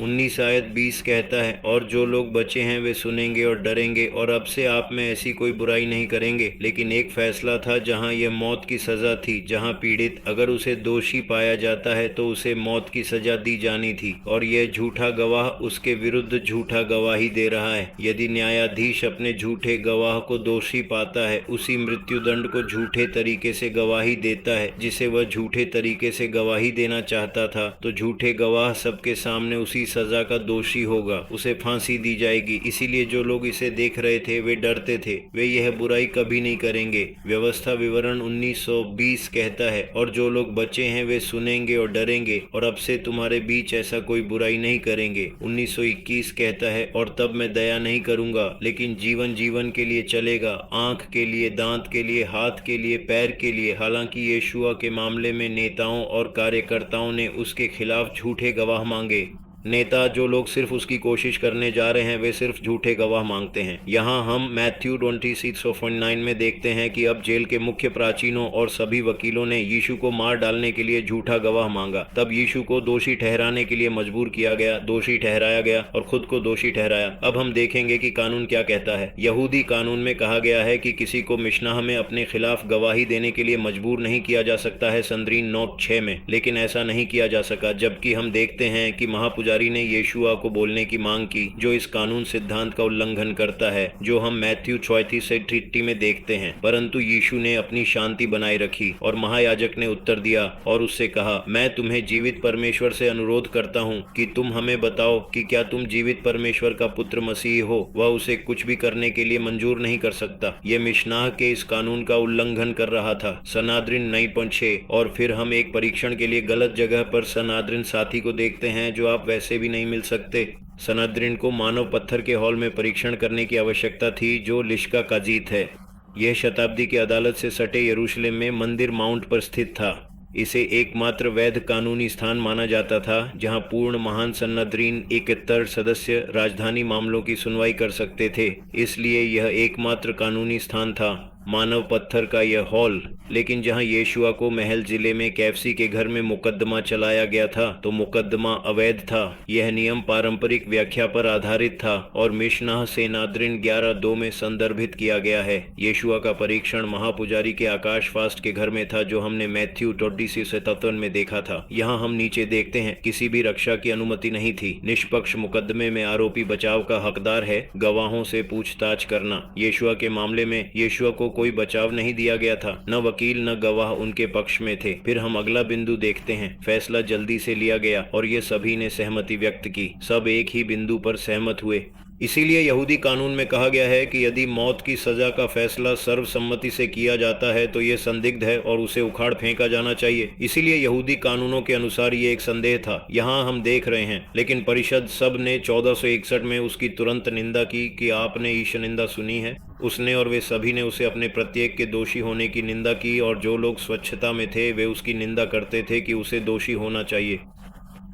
19 आयत 20 कहता है, और जो लोग बचे हैं वे सुनेंगे और डरेंगे, और अब से आप में ऐसी कोई बुराई नहीं करेंगे। लेकिन एक फैसला था जहां यह मौत की सजा थी, जहां पीड़ित अगर उसे दोषी पाया जाता है तो उसे मौत की सजा दी जानी थी, और यह झूठा गवाह उसके विरुद्ध झूठा गवाही दे रहा है। यदि न्यायाधीश अपने झूठे गवाह को दोषी पाता है, उसी मृत्युदंड को झूठे तरीके से गवाही देता है जिसे वह झूठे तरीके से गवाही देना चाहता था, तो झूठे गवाह सबके सामने उसी सजा का दोषी होगा, उसे फांसी दी जाएगी। इसीलिए जो लोग इसे देख रहे थे वे डरते थे, वे यह बुराई कभी नहीं करेंगे। व्यवस्था विवरण 1920 कहता है, और जो लोग बचे हैं वे सुनेंगे और डरेंगे, और अब से तुम्हारे बीच ऐसा कोई बुराई नहीं करेंगे। 1921 कहता है, और तब मैं दया नहीं करूंगा, लेकिन जीवन जीवन के लिए चलेगा, आंख के लिए, दांत के लिए, हाथ के लिए, पैर के लिए। हालांकि यीशुआ के मामले में नेताओं और कार्यकर्ताओं ने उसके खिलाफ झूठे गवाह मांगे। नेता, जो लोग सिर्फ उसकी कोशिश करने जा रहे हैं, वे सिर्फ झूठे गवाह मांगते हैं। यहाँ हम मैथ्यू 26:9 में देखते हैं कि अब जेल के मुख्य प्राचीनों और सभी वकीलों ने यीशु को मार डालने के लिए झूठा गवाह मांगा। तब यीशु को दोषी ठहराने के लिए मजबूर किया गया, दोषी ठहराया गया और खुद को दोषी ठहराया। अब हम देखेंगे कि कानून क्या कहता है। यहूदी कानून में कहा गया है कि किसी को मिशनाह में अपने खिलाफ गवाही देने के लिए मजबूर नहीं किया जा सकता है, संद्रीन 9:6 में। लेकिन ऐसा नहीं किया जा सका, जबकि हम देखते हैं कि महापुजारी ने यीशुआ को बोलने की मांग की, जो इस कानून सिद्धांत का उल्लंघन करता है, जो हम मैथ्यू 34:30 में देखते हैं। परंतु यीशु ने अपनी शांति बनाए रखी, और महायाजक ने उत्तर दिया और उससे कहा, मैं तुम्हें जीवित परमेश्वर से अनुरोध करता हूँ कि तुम हमें बताओ कि क्या तुम जीवित परमेश्वर का पुत्र मसीह हो। वह उसे कुछ भी करने के लिए मंजूर नहीं कर सकता। यह मिशनाह के इस कानून का उल्लंघन कर रहा था। सनाद्रिन 9:6। और फिर हम एक परीक्षण के लिए गलत जगह पर सनाद्रिन साथी को देखते हैं, जो आप वैसे पैसे भी नहीं मिल सकते। सनाद्रिन को मानव पत्थर के हॉल में परीक्षण करने की आवश्यकता थी जो लिश्का काजीत है। यह शताब्दी की अदालत से सटे यरूशलेम में मंदिर माउंट पर स्थित था। इसे एकमात्र वैध कानूनी स्थान माना जाता था जहां पूर्ण महान सन्नद्रीन 71 सदस्य राजधानी मामलों की सुनवाई कर सकते थे। इसलिए यह एकमात्र कानूनी स्थान था, मानव पत्थर का यह हॉल। लेकिन जहां यीशुआ को महल जिले में कैफसी के घर में मुकदमा चलाया गया था तो मुकदमा अवैध था। यह नियम पारंपरिक व्याख्या पर आधारित था और मिशनाह सेनाद्रिन 11:2 में संदर्भित किया गया है। यीशुआ का परीक्षण महापुजारी के आकाश फास्ट के घर में था जो हमने मैथ्यू 26:57 में देखा था। यहाँ हम नीचे देखते हैं, किसी भी रक्षा की अनुमति नहीं थी। निष्पक्ष मुकदमे में आरोपी बचाव का हकदार है गवाहों से पूछताछ करना। यीशुआ के मामले में यीशुआ को कोई बचाव नहीं दिया गया था, न वकील न गवाह उनके पक्ष में थे। फिर हम अगला बिंदु देखते हैं, फैसला जल्दी से लिया गया और ये सभी ने सहमति व्यक्त की। सब एक ही बिंदु पर सहमत हुए। इसीलिए यहूदी कानून में कहा गया है कि यदि मौत की सजा का फैसला सर्वसम्मति से किया जाता है तो ये संदिग्ध है और उसे उखाड़ फेंका जाना चाहिए। इसीलिए यहूदी कानूनों के अनुसार ये एक संदेह था। यहाँ हम देख रहे हैं, लेकिन परिषद सब ने 1461 में उसकी तुरंत निंदा की कि आपने ईश निंदा सुनी है। उसने और वे सभी ने उसे अपने प्रत्येक के दोषी होने की निंदा की और जो लोग स्वच्छता में थे वे उसकी निंदा करते थे कि उसे दोषी होना चाहिए।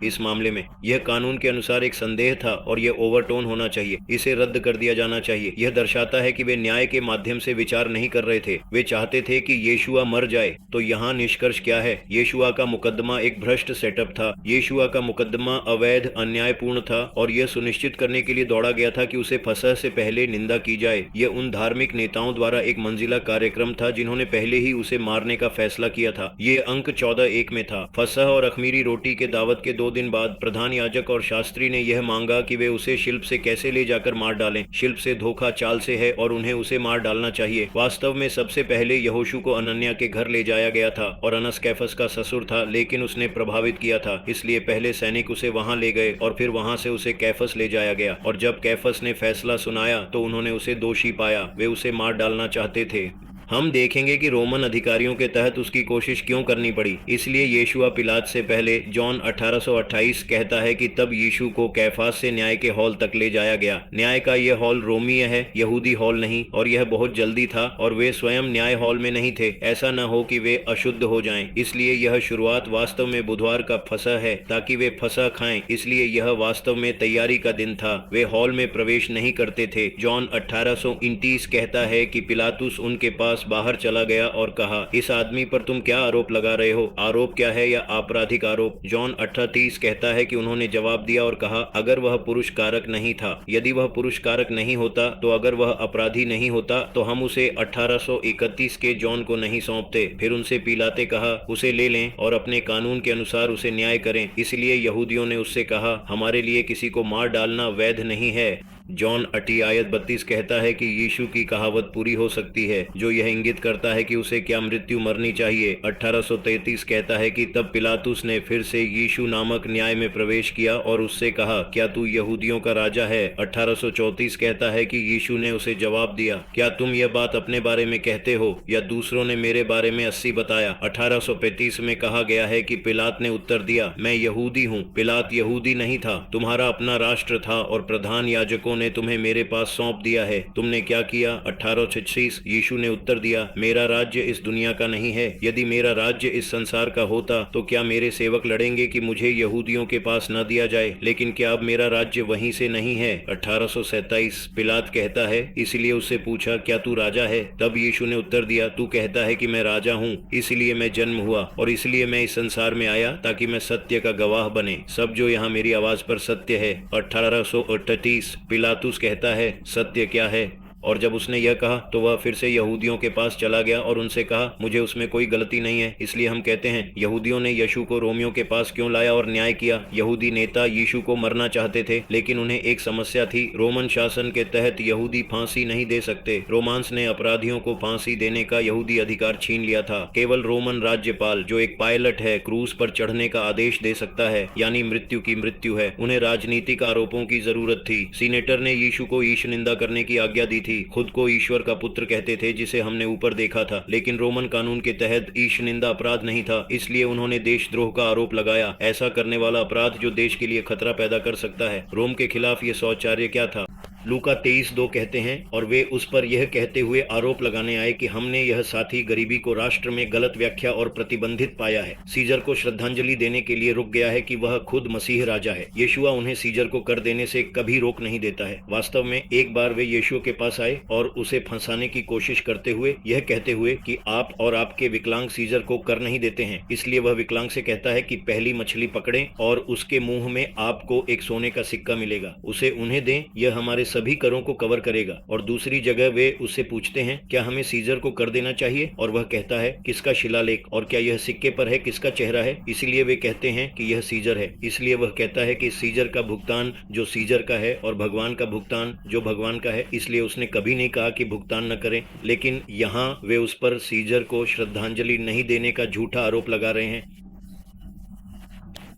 इस मामले में यह कानून के अनुसार एक संदेह था और यह ओवरटोन होना चाहिए। इसे रद्द कर दिया जाना चाहिए। यह दर्शाता है कि वे न्याय के माध्यम से विचार नहीं कर रहे थे। वे चाहते थे कि यीशुआ मर जाए। तो यहाँ निष्कर्ष क्या है? यीशुआ का मुकदमा एक भ्रष्ट सेटअप था। यीशुआ का मुकदमा अवैध, अन्यायपूर्ण था और यह सुनिश्चित करने के लिए दौड़ा गया था कि उसे फसह से पहले निंदा की जाए। यह उन धार्मिक नेताओं द्वारा एक मंजिला कार्यक्रम था जिन्होंने पहले ही उसे मारने का फैसला किया था। ये अंक 14:1 में था। फसह और अखमीरी रोटी के दावत के 2 दिन बाद प्रधान याजक और शास्त्री ने यह मांगा कि वे उसे शिल्प से कैसे ले जाकर मार डालें। शिल्प से धोखा चाल से है और उन्हें उसे मार डालना चाहिए। वास्तव में सबसे पहले यहोशू को अनन्या के घर ले जाया गया था और अनस कैफस का ससुर था, लेकिन उसने प्रभावित किया था, इसलिए पहले सैनिक उसे वहां ले गए और फिर वहां से उसे कैफस ले जाया गया। और जब कैफस ने फैसला सुनाया तो उन्होंने उसे दोषी पाया। वे उसे मार डालना चाहते थे। हम देखेंगे कि रोमन अधिकारियों के तहत उसकी कोशिश क्यों करनी पड़ी। इसलिए यीशुआ पिलात से पहले जॉन 1828 कहता है कि तब यीशु को कैफास से न्याय के हॉल तक ले जाया गया। न्याय का यह हॉल रोमीय है, यहूदी हॉल नहीं, और यह बहुत जल्दी था और वे स्वयं न्याय हॉल में नहीं थे। ऐसा न हो कि वे अशुद्ध हो जाएं। इसलिए यह शुरुआत वास्तव में बुधवार का फसह है ताकि वे फसह खाएं। इसलिए यह वास्तव में तैयारी का दिन था। वे हॉल में प्रवेश नहीं करते थे। जॉन 1829 कहता है कि पिलातुस उनके पास बाहर चला गया और कहा, इस आदमी पर तुम क्या आरोप लगा रहे हो? आरोप क्या है या आपराधिक आरोप? जॉन 18:30 कहता है कि उन्होंने जवाब दिया और कहा, अगर वह पुरुष कारक नहीं था। यदि वह पुरुष कारक नहीं होता तो अगर वह अपराधी नहीं होता तो हम उसे 1831 के जॉन को नहीं सौंपते। फिर उनसे पिलाते कहा, उसे ले लें और अपने कानून के अनुसार उसे न्याय करें। इसलिए यहूदियों ने उससे कहा, हमारे लिए किसी को मार डालना वैध नहीं है। जॉन 8 आयत 32 कहता है कि यीशु की कहावत पूरी हो सकती है जो यह इंगित करता है कि उसे क्या मृत्यु मरनी चाहिए। 1833 कहता है कि तब पिलातुस ने फिर से यीशु नामक न्याय में प्रवेश किया और उससे कहा, क्या तू यहूदियों का राजा है? 1834 कहता है कि यीशु ने उसे जवाब दिया, क्या तुम यह बात अपने बारे में कहते हो या दूसरों ने मेरे बारे में 80 बताया? 1835 में कहा गया है कि पिलात ने उत्तर दिया, मैं यहूदी हूँ। पिलात यहूदी नहीं था, तुम्हारा अपना राष्ट्र था और प्रधान याजकों ने तुम्हें मेरे पास सौंप दिया है। तुमने क्या किया? 1836 यीशु ने उत्तर दिया, मेरा राज्य इस दुनिया का नहीं है। यदि मेरा राज्य इस संसार का होता तो क्या मेरे सेवक लड़ेंगे कि मुझे यहूदियों के पास न दिया जाए? लेकिन क्या अब मेरा राज्य वहीं से नहीं है? 1827 पिलात कहता है, इसलिए उससे पूछा, क्या तू राजा है? तब यीशु ने उत्तर दिया, तू कहता है कि मैं राजा हूँ, इसलिए मैं जन्म हुआ और इसलिए मैं इस संसार में आया ताकि मैं सत्य का गवाह बने। सब जो यहाँ मेरी आवाज पर सत्य है। 1838 पिलातुस कहता है, सत्य क्या है? और जब उसने यह कहा तो वह फिर से यहूदियों के पास चला गया और उनसे कहा, मुझे उसमें कोई गलती नहीं है। इसलिए हम कहते हैं, यहूदियों ने यीशु को रोमियों के पास क्यों लाया और न्याय किया? यहूदी नेता यीशु को मरना चाहते थे, लेकिन उन्हें एक समस्या थी। रोमन शासन के तहत यहूदी फांसी नहीं दे सकते। रोमांस ने अपराधियों को फांसी देने का यहूदी अधिकार छीन लिया था। केवल रोमन राज्यपाल, जो एक पायलट है, क्रूज पर चढ़ने का आदेश दे सकता है, यानी मृत्यु की मृत्यु है। उन्हें राजनीतिक आरोपों की जरूरत थी। सीनेटर ने यीशु को ईश निंदा करने की आज्ञा दी थी। थी, खुद को ईश्वर का पुत्र कहते थे, जिसे हमने ऊपर देखा था। लेकिन रोमन कानून के तहत ईश निंदा अपराध नहीं था, इसलिए उन्होंने देशद्रोह का आरोप लगाया। ऐसा करने वाला अपराध जो देश के लिए खतरा पैदा कर सकता है। रोम के खिलाफ ये शौचार्य क्या था? लूका 23:2 कहते हैं, और वे उस पर यह कहते हुए आरोप लगाने आए कि हमने यह साथी गरीबी को राष्ट्र में गलत व्याख्या और प्रतिबंधित पाया है। सीजर को श्रद्धांजलि देने के लिए रुक गया है कि वह खुद मसीह राजा है। यीशुआ उन्हें सीजर को कर देने से कभी रोक नहीं देता है। वास्तव में एक बार वे यीशु के पास आए और उसे फंसाने की कोशिश करते हुए यह कहते हुए कि आप और आपके विकलांग सीजर को कर नहीं देते हैं। इसलिए वह विकलांग से कहता है कि पहली मछली पकड़ें और उसके मुंह में आपको एक सोने का सिक्का मिलेगा, उसे उन्हें दें, यह हमारे सभी करों को कवर करेगा। और दूसरी जगह वे उससे पूछते हैं, क्या हमें सीजर को कर देना चाहिए? और वह कहता है, किसका शिलालेख और क्या यह सिक्के पर है, किसका चेहरा है? इसलिए वे कहते हैं कि यह सीजर है। इसलिए वह कहता है कि सीजर का भुगतान जो सीजर का है और भगवान का भुगतान जो भगवान का है। इसलिए उसने कभी नहीं कहा कि भुगतान न करें। लेकिन यहाँ वे उस पर सीजर को श्रद्धांजलि नहीं देने का झूठा आरोप लगा रहे हैं।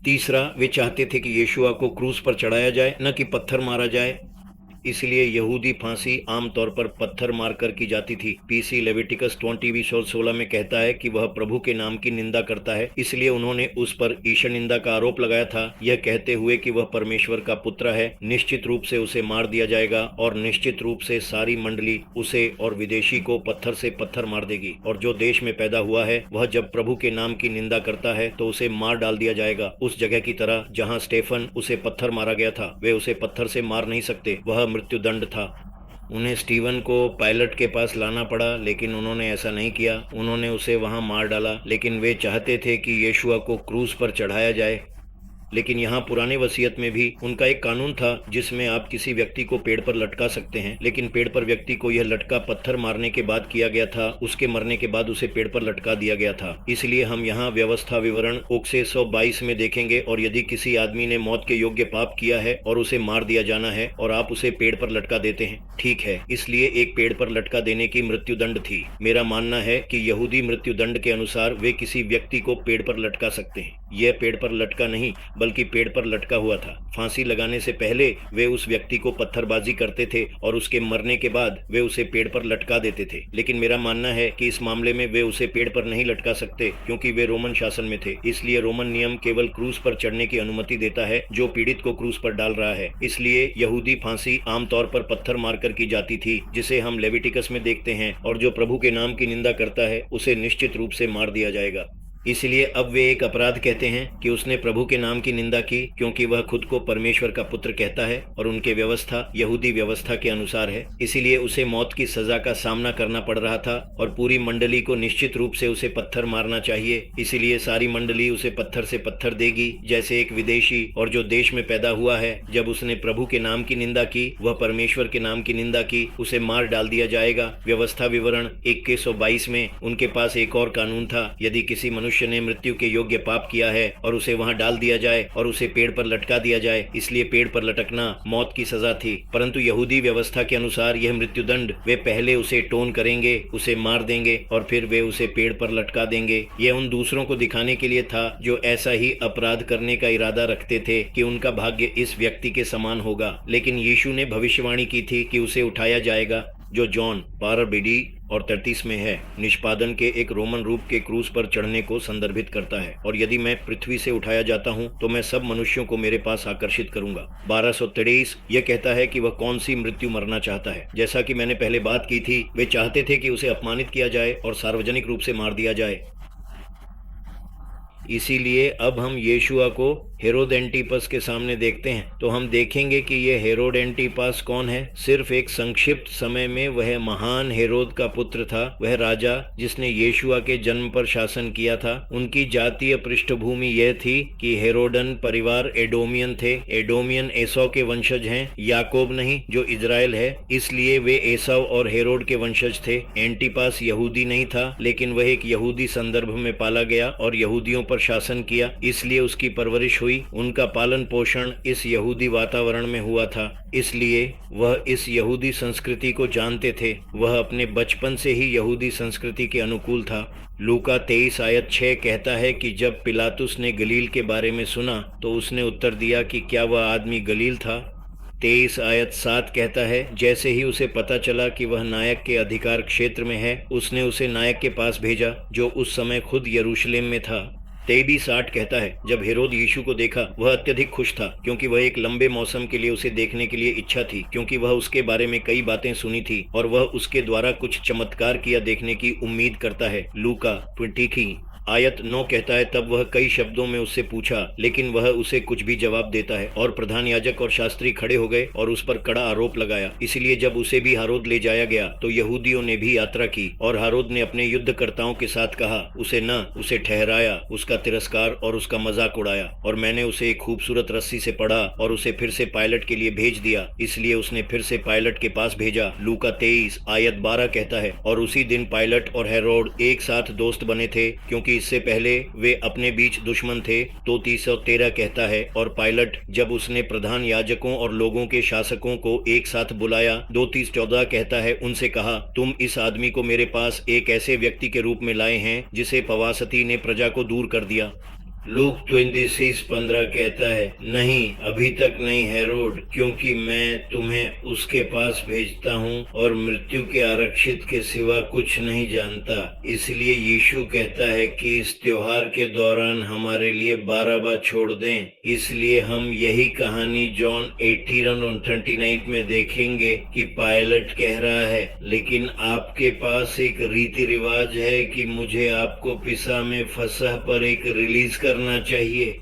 तीसरा, वे चाहते थे कि यीशुआ को क्रूस पर चढ़ाया जाए, न कि पत्थर मारा जाए। इसलिए यहूदी फांसी आमतौर पर पत्थर मारकर की जाती थी। पीसी लेविटिकस 20:16 में कहता है कि वह प्रभु के नाम की निंदा करता है, इसलिए उन्होंने उस पर ईश्वर निंदा का आरोप लगाया था, यह कहते हुए कि वह परमेश्वर का पुत्र है। निश्चित रूप से उसे मार दिया जाएगा और निश्चित रूप से सारी मंडली उसे और विदेशी को पत्थर से पत्थर मार देगी। और जो देश में पैदा हुआ है वह जब प्रभु के नाम की निंदा करता है तो उसे मार डाल दिया जाएगा, उस जगह की तरह जहाँ स्टेफन उसे पत्थर मारा गया था। वे उसे पत्थर से मार नहीं सकते, वह मृत्युदंड था। उन्हें स्टीवन को पायलट के पास लाना पड़ा, लेकिन उन्होंने ऐसा नहीं किया। उन्होंने उसे वहां मार डाला। लेकिन वे चाहते थे कि यीशुआ को क्रूस पर चढ़ाया जाए। लेकिन यहाँ पुराने वसीयत में भी उनका एक कानून था जिसमें आप किसी व्यक्ति को पेड़ पर लटका सकते हैं, लेकिन पेड़ पर व्यक्ति को यह लटका पत्थर मारने के बाद किया गया था। उसके मरने के बाद उसे पेड़ पर लटका दिया गया था। इसलिए हम यहाँ व्यवस्था विवरण ओक्से 122 में देखेंगे, और यदि किसी आदमी ने मौत के योग्य पाप किया है और उसे मार दिया जाना है और आप उसे पेड़ पर लटका देते हैं, ठीक है, इसलिए एक पेड़ पर लटका देने की मृत्युदंड थी। मेरा मानना है कि यहूदी मृत्युदंड के अनुसार वे किसी व्यक्ति को पेड़ पर लटका सकते हैं। यह पेड़ पर लटका नहीं बल्कि पेड़ पर लटका हुआ था। फांसी लगाने से पहले वे उस व्यक्ति को पत्थरबाजी करते थे और उसके मरने के बाद वे उसे पेड़ पर लटका देते थे। लेकिन मेरा मानना है कि इस मामले में वे उसे पेड़ पर नहीं लटका सकते, क्योंकि वे रोमन शासन में थे। इसलिए रोमन नियम केवल क्रूस पर चढ़ने की अनुमति देता है जो पीड़ित को क्रूस पर डाल रहा है। इसलिए यहूदी फांसी आमतौर पर पत्थर मारकर की जाती थी, जिसे हम लेविटिकस में देखते हैं, और जो प्रभु के नाम की निंदा करता है उसे निश्चित रूप से मार दिया जाएगा। इसलिए अब वे एक अपराध कहते हैं कि उसने प्रभु के नाम की निंदा की, क्योंकि वह खुद को परमेश्वर का पुत्र कहता है और उनके व्यवस्था यहूदी व्यवस्था के अनुसार है। इसीलिए उसे मौत की सजा का सामना करना पड़ रहा था और पूरी मंडली को निश्चित रूप से उसे पत्थर मारना चाहिए। इसीलिए सारी मंडली उसे पत्थर से पत्थर देगी, जैसे एक विदेशी और जो देश में पैदा हुआ है, जब उसने प्रभु के नाम की निंदा की, वह परमेश्वर के नाम की निंदा की, उसे मार डाल दिया जाएगा। व्यवस्था विवरण 2122 में उनके पास एक और कानून था। यदि किसी मनुष्य ने मृत्यु के योग्य पाप किया है और उसे वहां डाल दिया जाए और उसे पेड़ पर लटका दिया जाए, इसलिए पेड़ पर लटकना मौत की सजा थी। परंतु यहूदी व्यवस्था के अनुसार यह मृत्युदंड, वे पहले उसे टोन करेंगे, उसे मार देंगे और फिर वे उसे पेड़ पर लटका देंगे। यह उन दूसरों को दिखाने के लिए था जो ऐसा ही अपराध करने का इरादा रखते थे कि उनका भाग्य इस व्यक्ति के समान होगा। लेकिन यीशु ने भविष्यवाणी की थी कि उसे उठाया जाएगा, जो जॉन 12:32 और 33 में है, निष्पादन के एक रोमन रूप के क्रूस पर चढ़ने को संदर्भित करता है। और यदि मैं पृथ्वी से उठाया जाता हूं तो मैं सब मनुष्यों को मेरे पास आकर्षित करूंगा। 1223 यह कहता है कि वह कौन सी मृत्यु मरना चाहता है। जैसा कि मैंने पहले बात की थी, वे चाहते थे कि उसे अपमानित किया जाए और सार्वजनिक रूप से मार दिया जाए। इसीलिए अब हम यीशुआ को हेरोद एंटीपस के सामने देखते हैं तो हम देखेंगे कि यह हेरोद एंटीपस कौन है। सिर्फ एक संक्षिप्त समय में वह महान हेरोद का पुत्र था, वह राजा जिसने यीशुआ के जन्म पर शासन किया था। उनकी जातीय पृष्ठभूमि यह थी कि हेरोडन परिवार एडोमियन थे। एडोमियन एसौ के वंशज हैं, याकूब नहीं जो इजराइल है, इसलिए वे एसौ और हेरोड के वंशज थे। एंटीपस यहूदी नहीं था, लेकिन वह एक यहूदी संदर्भ में पाला गया और यहूदियों पर शासन किया, इसलिए उसकी परवरिश हुई। उनका पालन पोषण इस यहूदी वातावरण में हुआ था, इसलिए वह इस यहूदी संस्कृति को जानते थे। वह अपने बचपन से ही यहूदी संस्कृति के अनुकूल था। लूका 23 आयत 6 कहता है कि जब पिलातुस ने गलील के बारे में सुना तो उसने उत्तर दिया कि क्या वह आदमी गलील था। 23 आयत 7 कहता है, जैसे ही उसे पता चला कि वह नायक के अधिकार क्षेत्र में है, उसने उसे नायक के पास भेजा, जो उस समय खुद यरूशलेम में था। 23:8 कहता है, जब हेरोद यीशु को देखा, वह अत्यधिक खुश था, क्योंकि वह एक लंबे मौसम के लिए उसे देखने के लिए इच्छा थी, क्योंकि वह उसके बारे में कई बातें सुनी थी और वह उसके द्वारा कुछ चमत्कार किया देखने की उम्मीद करता है। लूका 20 आयत 9 कहता है, तब वह कई शब्दों में उससे पूछा, लेकिन वह उसे कुछ भी जवाब देता है। और प्रधान याजक और शास्त्री खड़े हो गए और उस पर कड़ा आरोप लगाया। इसलिए जब उसे भी हेरोद ले जाया गया, तो यहूदियों ने भी यात्रा की, और हेरोद ने अपने युद्धकर्ताओं के साथ कहा, उसे ठहराया, उसका तिरस्कार और उसका मजाक उड़ाया। और मैंने उसे एक खूबसूरत रस्सी से पढ़ा और उसे फिर से पायलट के लिए भेज दिया, इसलिए उसने फिर से पायलट के पास भेजा। लूका 23 आयत 12 कहता है, और उसी दिन पायलट और हेरोद एक साथ दोस्त बने थे, क्योंकि इससे पहले वे अपने बीच दुश्मन थे। तो 313 कहता है, और पायलट जब उसने प्रधान याजकों और लोगों के शासकों को एक साथ बुलाया, 2:14 कहता है, उनसे कहा, तुम इस आदमी को मेरे पास एक ऐसे व्यक्ति के रूप में लाए हैं जिसे पवासती ने प्रजा को दूर कर दिया। लूक 26:15 कहता है, नहीं, अभी तक नहीं हेरोद, क्योंकि मैं तुम्हें उसके पास भेजता हूँ और मृत्यु के आरक्षित के सिवा कुछ नहीं जानता। इसलिए यीशु कहता है कि इस त्योहार के दौरान हमारे लिए बारअब्बा छोड़ दें। इसलिए हम यही कहानी जॉन 18:39 में देखेंगे कि पायलट कह रहा है, लेकिन आपके पास एक रीति रिवाज है कि मुझे आपको पिसा में फसह पर एक रिलीज करना चाहिए।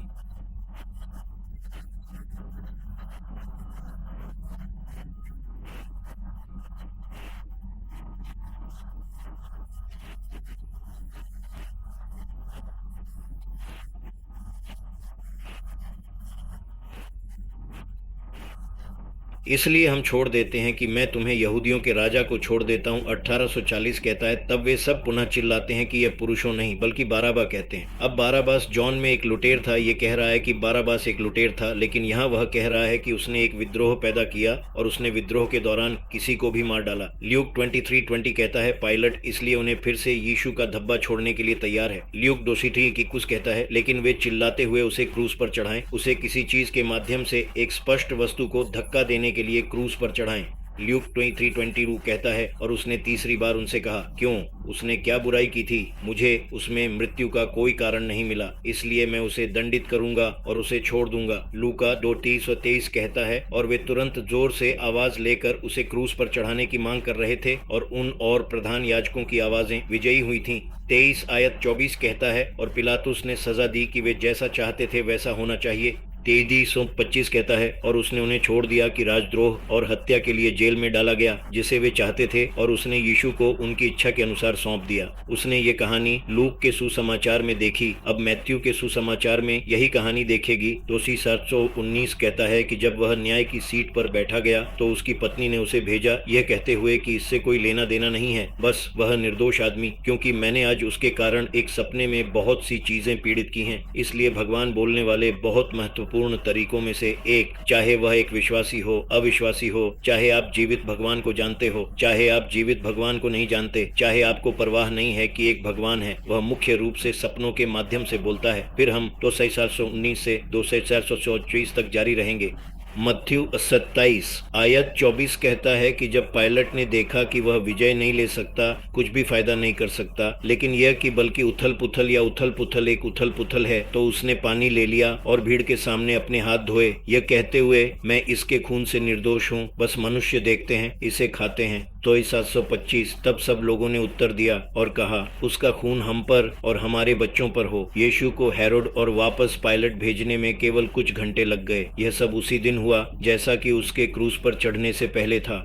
इसलिए हम छोड़ देते हैं कि मैं तुम्हें यहूदियों के राजा को छोड़ देता हूँ। 1840 कहता है, तब वे सब पुनः चिल्लाते हैं कि यह पुरुषों नहीं बल्कि बारअब्बा कहते हैं। अब बारअब्बास जॉन में एक लुटेर था, ये कह रहा है कि बारअब्बास एक लुटेर था, लेकिन यहाँ वह कह रहा है कि उसने एक विद्रोह पैदा किया और उसने विद्रोह के दौरान किसी को भी मार डाला। ल्यूक 23:20 कहता है, पायलट इसलिए उन्हें फिर से यीशु का धब्बा छोड़ने के लिए तैयार है। ल्यूक 2:21 कहता है, लेकिन वे चिल्लाते हुए उसे क्रूस पर चढ़ाएं, उसे किसी चीज के माध्यम से एक स्पष्ट वस्तु को धक्का देने के लिए क्रूस पर चढ़ाएं। ल्यूक 23:22 कहता है, और उसने तीसरी बार उनसे कहा, क्यों, उसने क्या बुराई की थी? मुझे उसमें मृत्यु का कोई कारण नहीं मिला, इसलिए मैं उसे दंडित करूंगा और उसे छोड़ दूंगा। लूका 2:30-23 कहता है, और वे तुरंत जोर से आवाज लेकर उसे क्रूस पर चढ़ाने की मांग कर रहे थे, और उन और प्रधान याजकों की आवाजें विजयी हुई थीं। 23 आयत 24 कहता है, और पिलातुस ने सजा दी कि वे जैसा चाहते थे वैसा होना चाहिए। 23:25 कहता है, और उसने उन्हें छोड़ दिया कि राजद्रोह और हत्या के लिए जेल में डाला गया, जिसे वे चाहते थे, और उसने यीशु को उनकी इच्छा के अनुसार सौंप दिया। उसने ये कहानी लूक के सुसमाचार में देखी, अब मैथ्यू के सुसमाचार में यही कहानी देखेगी। 719 कहता है कि जब वह न्याय की सीट पर बैठा गया, तो उसकी पत्नी ने उसे भेजा, यह कहते हुए कि इससे कोई लेना देना नहीं है, बस वह निर्दोष आदमी, क्योंकि मैंने आज उसके कारण एक सपने में बहुत सी चीजें पीड़ित की हैं। इसलिए भगवान बोलने वाले बहुत महत्वपूर्ण तरीकों में से एक, चाहे वह एक विश्वासी हो, अविश्वासी हो, चाहे आप जीवित भगवान को जानते हो, चाहे आप जीवित भगवान को नहीं जानते, चाहे आपको परवाह नहीं है कि एक भगवान है, वह मुख्य रूप से सपनों के माध्यम से बोलता है। फिर हम 2:419 से 2:424 तक जारी रहेंगे। मत्थयू 27 आयत 24 कहता है कि जब पायलट ने देखा कि वह विजय नहीं ले सकता, कुछ भी फायदा नहीं कर सकता, लेकिन यह कि बल्कि उथल पुथल या उथल पुथल एक उथल पुथल है, तो उसने पानी ले लिया और भीड़ के सामने अपने हाथ धोए, यह कहते हुए, मैं इसके खून से निर्दोष हूँ, बस मनुष्य देखते हैं, इसे खाते हैं। तो 725 तब सब लोगों ने उत्तर दिया और कहा, उसका खून हम पर और हमारे बच्चों पर हो। यीशु को हेरोद और वापस पायलट भेजने में केवल कुछ घंटे लग गए। यह सब उसी दिन हुआ जैसा कि उसके क्रूस पर चढ़ने से पहले था।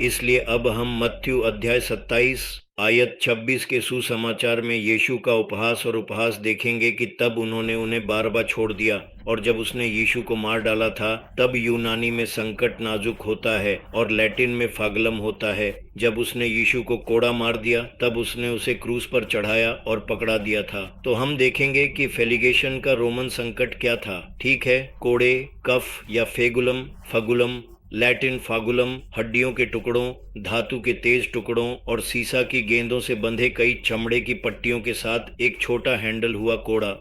इसलिए अब हम मत्थयू अध्याय 27 आयत 26 के सुसमाचार में यीशु का उपहास और उपहास देखेंगे कि तब उन्होंने उन्हें बारअब्बा छोड़ दिया, और जब उसने यीशु को मार डाला था, तब यूनानी में संकट नाजुक होता है और लैटिन में फागलम होता है। जब उसने यीशु को कोड़ा मार दिया, तब उसने उसे क्रूस पर चढ़ाया और पकड़ा दिया था। तो हम देखेंगे कि फेलिगेशन का रोमन संकट क्या था। ठीक है, कोड़े, कफ या फेगुलम, फगुलम, लैटिन फागुलम, हड्डियों के टुकड़ों, धातु के तेज टुकड़ों और सीसा की गेंदों से बंधे कई चमड़े की पट्टियों के साथ एक छोटा हैंडल हुआ कोड़ा।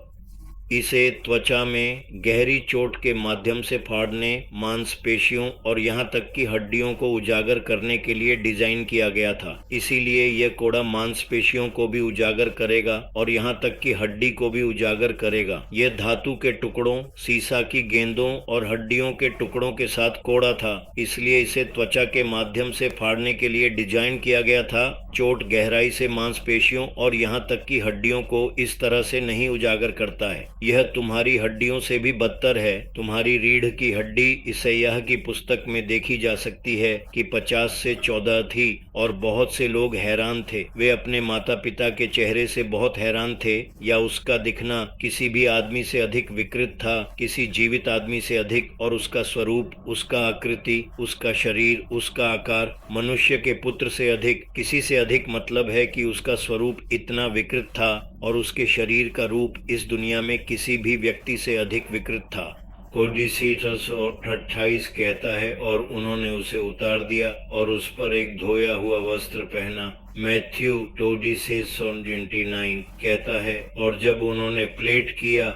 इसे त्वचा में गहरी चोट के माध्यम से फाड़ने, मांसपेशियों और यहाँ तक कि हड्डियों को उजागर करने के लिए डिजाइन किया गया था। इसीलिए यह कोड़ा मांसपेशियों को भी उजागर करेगा और यहाँ तक कि हड्डी को भी उजागर करेगा। यह धातु के टुकड़ों, सीसा की गेंदों और हड्डियों के टुकड़ों के साथ कोड़ा था, इसलिए इसे त्वचा के माध्यम से फाड़ने के लिए डिजाइन किया गया था। चोट गहराई से मांसपेशियों और यहाँ तक कि हड्डियों को इस तरह से नहीं उजागर करता है। यह तुम्हारी हड्डियों से भी बदतर है। तुम्हारी रीढ़ की हड्डी इसैयाह की पुस्तक में देखी जा सकती है कि 50 से 14 थी और बहुत से लोग हैरान थे। वे अपने माता पिता के चेहरे से बहुत हैरान थे, या उसका दिखना किसी भी आदमी से अधिक विकृत था, किसी जीवित आदमी से अधिक, और उसका स्वरूप, उसका आकृति, उसका शरीर, उसका आकार मनुष्य के पुत्र से अधिक, किसी से अधिक मतलब है कि उसका स्वरूप इतना विकृत था और उसके शरीर का रूप इस दुनिया में किसी भी व्यक्ति से अधिक विकृत था। कोडिसी 328 कहता है, और उन्होंने उसे उतार दिया और उस पर एक धोया हुआ वस्त्र पहना। मैथ्यू 26:29 कहता है, और जब उन्होंने प्लेट किया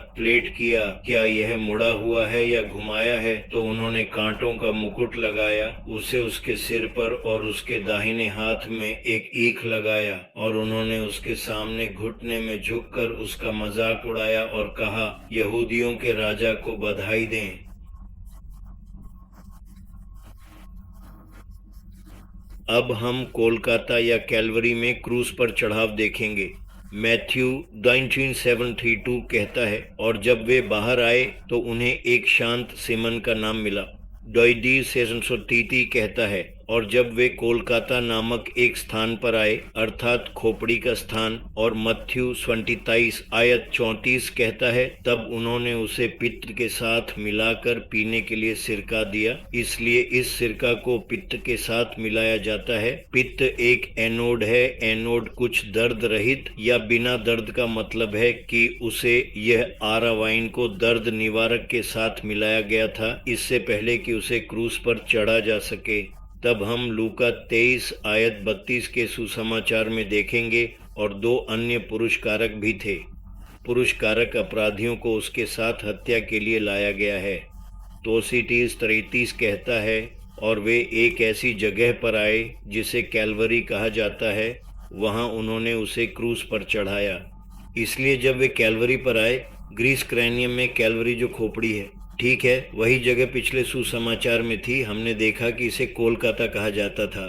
क्या यह मुड़ा हुआ है या घुमाया है, तो उन्होंने कांटों का मुकुट लगाया, उसे उसके सिर पर और उसके दाहिने हाथ में एक ईख लगाया, और उन्होंने उसके सामने घुटने में झुककर उसका मजाक उड़ाया और कहा, यहूदियों के राजा को बधाई दें। अब हम कोलकाता या कैलवरी में क्रूज पर चढ़ाव देखेंगे। मैथ्यू 19:732 कहता है, और जब वे बाहर आए तो उन्हें एक शांत सिमन का नाम मिला। डॉयडी 630 कहता है, और जब वे कोलकाता नामक एक स्थान पर आए, अर्थात खोपड़ी का स्थान, और मत्थ्यू 27:34 कहता है, तब उन्होंने उसे पित्त के साथ मिलाकर पीने के लिए सिरका दिया। इसलिए इस सिरका को पित्त के साथ मिलाया जाता है। पित्त एक एनोड है। एनोड कुछ दर्द रहित या बिना दर्द का मतलब है कि उसे यह आरावाइन को दर्द निवारक के साथ मिलाया गया था, इससे पहले कि उसे क्रूस पर चढ़ा जा सके। तब हम लूका 23:32 के सुसमाचार में देखेंगे, और 2 अन्य पुरुषकारक भी थे। पुरुषकारक अपराधियों को उसके साथ हत्या के लिए लाया गया है। तोसीटीज 33 कहता है, और वे एक ऐसी जगह पर आए जिसे कैलवरी कहा जाता है, वहां उन्होंने उसे क्रूस पर चढ़ाया। इसलिए जब वे कैलवरी पर आए, ग्रीस क्रैनियम में कैलवरी जो खोपड़ी है, ठीक है, वही जगह पिछले सुसमाचार में थी। हमने देखा कि इसे कोलकाता कहा जाता था।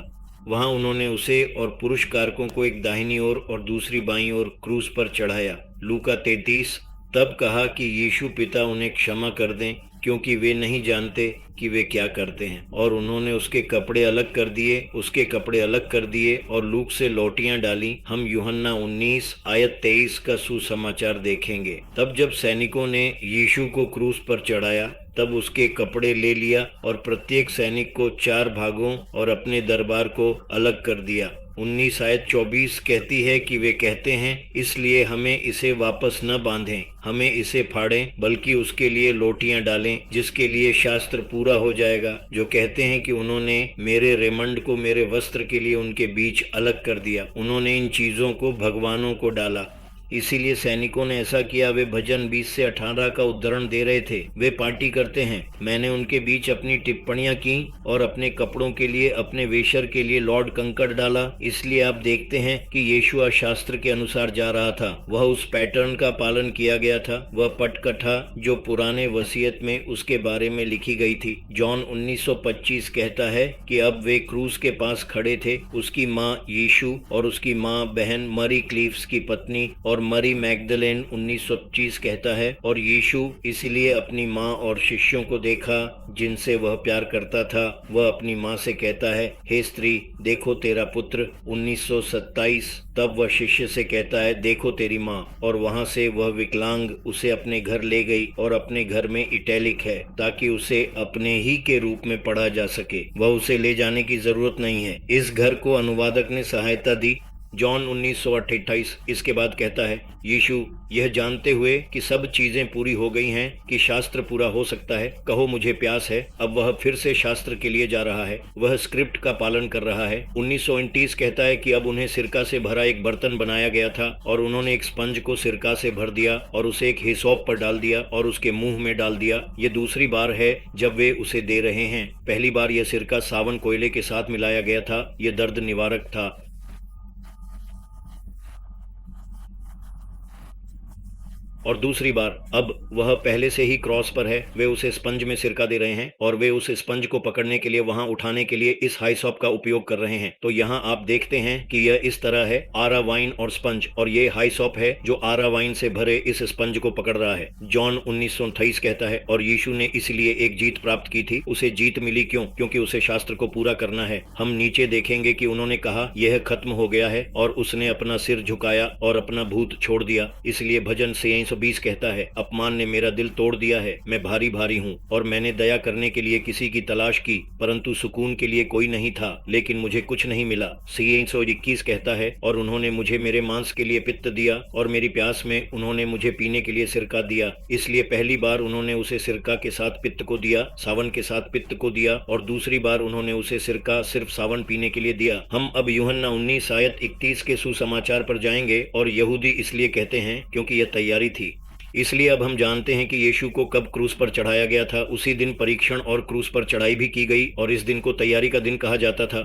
वहां उन्होंने उसे और पुरुष कारकों को एक दाहिनी ओर और दूसरी बाईं ओर क्रूस पर चढ़ाया। लूका 33। तब कहा कि यीशु पिता उन्हें क्षमा कर दें, क्योंकि वे नहीं जानते कि वे क्या करते हैं। और उन्होंने उसके कपड़े अलग कर दिए और लूक से लौटियां डाली। हम यूहन्ना 19:23 का सुसमाचार देखेंगे। तब जब सैनिकों ने यीशु को क्रूस पर चढ़ाया, तब उसके कपड़े ले लिया और प्रत्येक सैनिक को 4 भागों और अपने दरबार को अलग कर दिया। 19:24 कहती है कि वे कहते हैं, इसलिए हमें इसे वापस न बांधें, हमें इसे फाड़ें, बल्कि उसके लिए लोटियां डालें, जिसके लिए शास्त्र पूरा हो जाएगा, जो कहते हैं कि उन्होंने मेरे रेमंड को मेरे वस्त्र के लिए उनके बीच अलग कर दिया। उन्होंने इन चीजों को भगवानों को डाला। इसीलिए सैनिकों ने ऐसा किया। वे भजन 20 से 18 का उद्धरण दे रहे थे। वे पार्टी करते हैं, मैंने उनके बीच अपनी टिप्पणियां की और अपने कपड़ों के लिए, अपने वेशर के लिए लॉर्ड कंकड़ डाला। इसलिए आप देखते हैं कि यीशुआ शास्त्र के अनुसार जा रहा था। वह उस पैटर्न का पालन किया गया था, वह पटकथा जो पुराने वसीयत में उसके बारे में लिखी गई थी। जॉन 19:25 कहता है कि अब वे क्रूस के पास खड़े थे। उसकी माँ यीशु और उसकी माँ बहन मरी क्लीव्स की पत्नी और मरी मैगदलेन 19:25 कहता है, और यीशु इसलिए अपनी माँ और शिष्यों को देखा जिनसे वह प्यार करता था। वह अपनी माँ से कहता है, हे स्त्री, देखो तेरा पुत्र। 19:27 तब वह शिष्य से कहता है, देखो तेरी माँ। और वहां से वह विकलांग उसे अपने घर ले गई, और अपने घर में इटैलिक है ताकि उसे अपने ही के रूप में पढ़ा जा सके। वह उसे ले जाने की जरूरत नहीं है। इस घर को अनुवादक ने सहायता दी। जॉन 19:28 इसके बाद कहता है, यीशु यह जानते हुए कि सब चीजें पूरी हो गई हैं कि शास्त्र पूरा हो सकता है, कहो मुझे प्यास है। अब वह फिर से शास्त्र के लिए जा रहा है, वह स्क्रिप्ट का पालन कर रहा है। 1929 कहता है कि अब उन्हें सिरका से भरा एक बर्तन बनाया गया था और उन्होंने एक स्पंज को सिरका से भर दिया और उसे एक हिसोप पर डाल दिया और उसके मुंह में डाल दिया। ये दूसरी बार है जब वे उसे दे रहे हैं। पहली बार यह सिरका सावन कोयले के साथ मिलाया गया था, यह दर्द निवारक था। और दूसरी बार अब वह पहले से ही क्रॉस पर है, वे उसे स्पंज में सिरका दे रहे हैं और वे उस स्पंज को पकड़ने के लिए वहां उठाने के लिए इस हाइसॉप का उपयोग कर रहे हैं। तो यहाँ आप देखते हैं कि यह इस तरह है, आरा वाइन और स्पंज, और ये हाइसॉप है जो आरा वाइन से भरे इस स्पंज को पकड़ रहा है। जॉन 1928 कहता है, और यीशु ने इसलिए एक जीत प्राप्त की थी। उसे जीत मिली क्यों? क्योंकि उसे शास्त्र को पूरा करना है। हम नीचे देखेंगे कि उन्होंने कहा यह खत्म हो गया है और उसने अपना सिर झुकाया और अपना भूत छोड़ दिया। इसलिए भजन 320 कहता है, अपमान ने मेरा दिल तोड़ दिया है, मैं भारी भारी हूँ और मैंने दया करने के लिए किसी की तलाश की, परंतु सुकून के लिए कोई नहीं था, लेकिन मुझे कुछ नहीं मिला। 321 कहता है, और उन्होंने मुझे मेरे मांस के लिए पित्त दिया और मेरी प्यास में उन्होंने मुझे पीने के लिए सिरका दिया। इसलिए पहली बार उन्होंने उसे सिरका के साथ पित्त को दिया, सावन के साथ पित्त को दिया, और दूसरी बार उन्होंने उसे सिरका सिर्फ सावन पीने के लिए दिया। हम अब यूहन्ना 19 आयत 31 के सुसमाचार पर जाएंगे, और यहूदी इसलिए कहते हैं क्योंकि यह तैयारी थी। इसलिए अब हम जानते हैं कि यीशु को कब क्रूस पर चढ़ाया गया था। उसी दिन परीक्षण और क्रूस पर चढ़ाई भी की गई, और इस दिन को तैयारी का दिन कहा जाता था।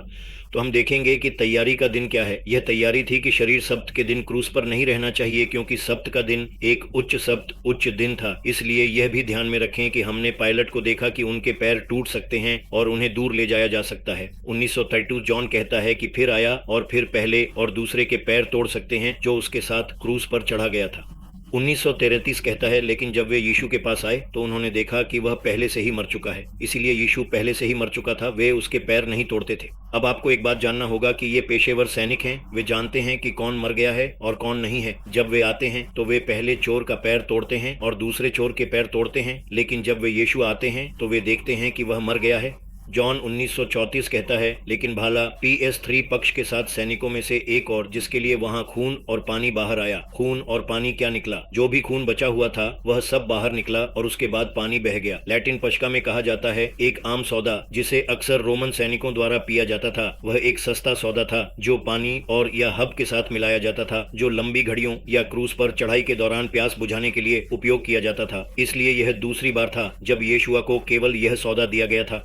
तो हम देखेंगे कि तैयारी का दिन क्या है। यह तैयारी थी कि शरीर सप्त के दिन क्रूस पर नहीं रहना चाहिए, क्योंकि सप्त का दिन एक उच्च सप्त उच्च दिन था। इसलिए यह भी ध्यान में रखें कि हमने पायलट को देखा कि उनके पैर टूट सकते हैं और उन्हें दूर ले जाया जा सकता है। 1932 जॉन कहता है कि फिर आया और फिर पहले और दूसरे के पैर तोड़ सकते हैं जो उसके साथ क्रूस पर चढ़ा गया था। 1933 कहता है, लेकिन जब वे यीशु के पास आए तो उन्होंने देखा कि वह पहले से ही मर चुका है। इसीलिए यीशु पहले से ही मर चुका था, वे उसके पैर नहीं तोड़ते थे। अब आपको एक बात जानना होगा कि ये पेशेवर सैनिक हैं, वे जानते हैं कि कौन मर गया है और कौन नहीं है। जब वे आते हैं तो वे पहले चोर का पैर तोड़ते हैं और दूसरे चोर के पैर तोड़ते हैं, लेकिन जब वे यीशु आते हैं तो वे देखते हैं कि वह मर गया है। जॉन 1934 कहता है, लेकिन भाला PS3 पक्ष के साथ सैनिकों में से एक और, जिसके लिए वहां खून और पानी बाहर आया। खून और पानी क्या निकला? जो भी खून बचा हुआ था वह सब बाहर निकला और उसके बाद पानी बह गया। लैटिन पश्का में कहा जाता है, एक आम सौदा जिसे अक्सर रोमन सैनिकों द्वारा पिया जाता था, वह एक सस्ता सौदा था जो पानी और या हब के साथ मिलाया जाता था, जो लंबी घड़ियों या क्रूज पर चढ़ाई के दौरान प्यास बुझाने के लिए उपयोग किया जाता था। इसलिए यह दूसरी बार था जब यीशुआ को केवल यह सौदा दिया गया था।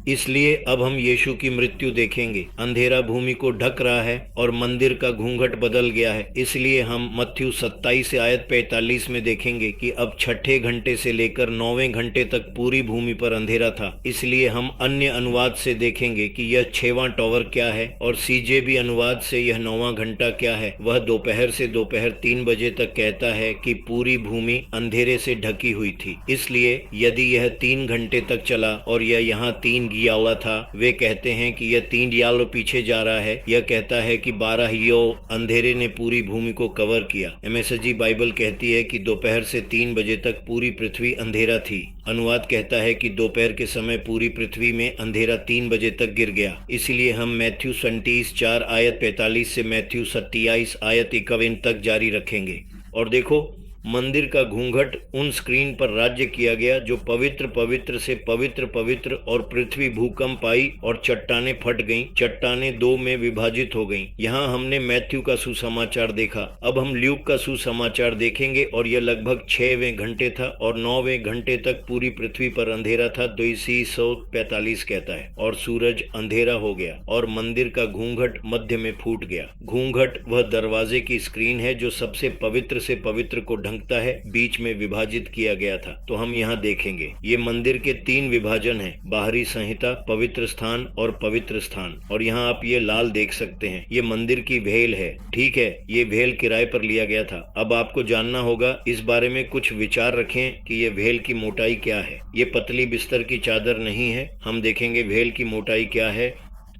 इसलिए अब हम यीशु की मृत्यु देखेंगे। अंधेरा भूमि को ढक रहा है और मंदिर का घूंघट बदल गया है। इसलिए हम मत्थयु 27 से आयत 45 में देखेंगे कि अब छठे घंटे से लेकर 9वें घंटे तक पूरी भूमि पर अंधेरा था। इसलिए हम अन्य अनुवाद से देखेंगे कि यह 6वां टॉवर क्या है, और CJB अनुवाद से यह 9वां घंटा क्या है। वह दोपहर से दोपहर 3 बजे तक कहता है कि पूरी भूमि अंधेरे से ढकी हुई थी। इसलिए यदि यह 3 घंटे तक चला और यह यहाँ 3 याला था, वे कहते हैं कि यह 3 यालो पीछे जा रहा है। यह कहता है कि 12 यो अंधेरे ने पूरी भूमि को कवर किया। MSG बाइबल कहती है कि दोपहर से 3 बजे तक पूरी पृथ्वी अंधेरा थी। अनुवाद कहता है कि दोपहर के समय पूरी पृथ्वी में अंधेरा 3 बजे तक गिर गया। इसलिए हम मैथ्यू 27:4 आयत 45 से मैथ्यू 27 आयत 51 तक जारी रखेंगे। और देखो, मंदिर का घूंघट उन स्क्रीन पर राज्य किया गया जो पवित्र पवित्र से पवित्र पवित्र, और पृथ्वी भूकंप आई और चट्टानें फट गईं, चट्टानें 2 में विभाजित हो गईं। यहाँ हमने मैथ्यू का सुसमाचार देखा। अब हम ल्यूक का सुसमाचार देखेंगे, और यह लगभग 6वें घंटे था और 9वें घंटे तक पूरी पृथ्वी पर अंधेरा था। 2:45 कहता है, और सूरज अंधेरा हो गया और मंदिर का घूंघट मध्य में फूट गया। घूंघट वह दरवाजे की स्क्रीन है जो सबसे पवित्र से पवित्र को है, बीच में विभाजित किया गया था। तो हम यहाँ देखेंगे ये मंदिर के 3 विभाजन हैं, बाहरी संहिता, पवित्र स्थान और पवित्र स्थान। और यहाँ आप ये लाल देख सकते हैं, ये मंदिर की भेल है। ठीक है, ये भेल किराए पर लिया गया था। अब आपको जानना होगा, इस बारे में कुछ विचार रखें कि ये भेल की मोटाई क्या है। ये पतली बिस्तर की चादर नहीं है। हम देखेंगे भेल की मोटाई क्या है।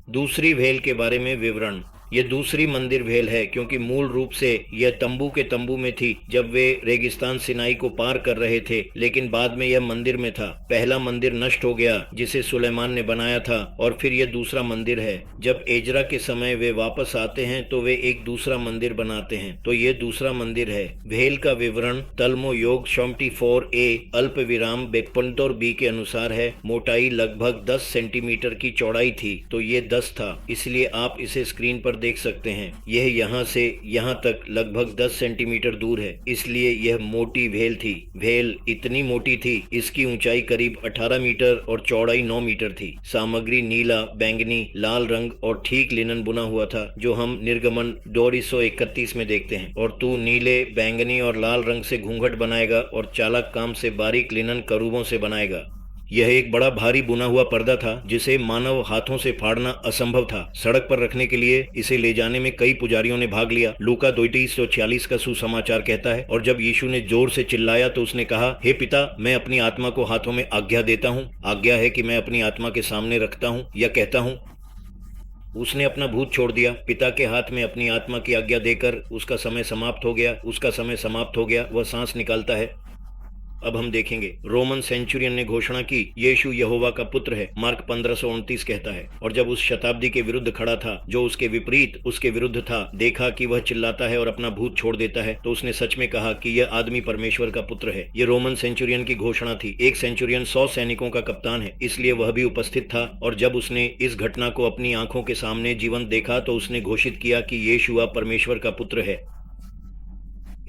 दूसरी भेल के बारे में विवरण। ये दूसरी मंदिर भेल है, क्योंकि मूल रूप से यह तंबू के तंबू में थी जब वे रेगिस्तान सिनाई को पार कर रहे थे, लेकिन बाद में यह मंदिर में था। पहला मंदिर नष्ट हो गया जिसे सुलेमान ने बनाया था, और फिर यह दूसरा मंदिर है। जब एजरा के समय वे वापस आते हैं तो वे एक दूसरा मंदिर बनाते हैं, तो ये दूसरा मंदिर है। भेल का विवरण तल्मो योग 74a अल्प विराम 52b के अनुसार है। मोटाई लगभग 10 सेंटीमीटर की चौड़ाई थी, तो ये 10 था, इसलिए आप इसे स्क्रीन पर देख सकते हैं। यह यहाँ से यहाँ तक लगभग 10 सेंटीमीटर दूर है, इसलिए यह मोटी भेल थी। भेल इतनी मोटी थी, इसकी ऊंचाई करीब 18 मीटर और चौड़ाई 9 मीटर थी। सामग्री नीला, बैंगनी, लाल रंग और ठीक लिनन बुना हुआ था, जो हम निर्गमन 231 में देखते हैं। और तू नीले, बैंगनी और लाल रंग से घूंघट बनाएगा और चालाक काम से बारीक लिनन करूबों से बनाएगा। यह एक बड़ा भारी बुना हुआ पर्दा था जिसे मानव हाथों से फाड़ना असंभव था। सड़क पर रखने के लिए इसे ले जाने में कई पुजारियों ने भाग लिया। लूका 2:46 का सुसमाचार कहता है, और जब यीशु ने जोर से चिल्लाया तो उसने कहा, हे पिता, मैं अपनी आत्मा को हाथों में आज्ञा देता हूँ। आज्ञा है कि मैं अपनी आत्मा के सामने रखता हूँ या कहता हूँ। उसने अपना भूत छोड़ दिया। पिता के हाथ में अपनी आत्मा की आज्ञा देकर उसका समय समाप्त हो गया। उसका समय समाप्त हो गया। वह सांस निकालता है। अब हम देखेंगे, रोमन सेंचुरियन ने घोषणा की, यीशु यहोवा का पुत्र है। मार्क 1529 कहता है, और जब उस शताब्दी के विरुद्ध खड़ा था जो उसके विपरीत उसके विरुद्ध था, देखा कि वह चिल्लाता है और अपना भूत छोड़ देता है, तो उसने सच में कहा कि यह आदमी परमेश्वर का पुत्र है। यह रोमन सेंचुरियन की घोषणा थी। एक सेंचुरियन 100 सैनिकों का कप्तान है, इसलिए वह भी उपस्थित था। और जब उसने इस घटना को अपनी आंखों के सामने जीवंत देखा तो उसने घोषित किया कि यीशु परमेश्वर का पुत्र है।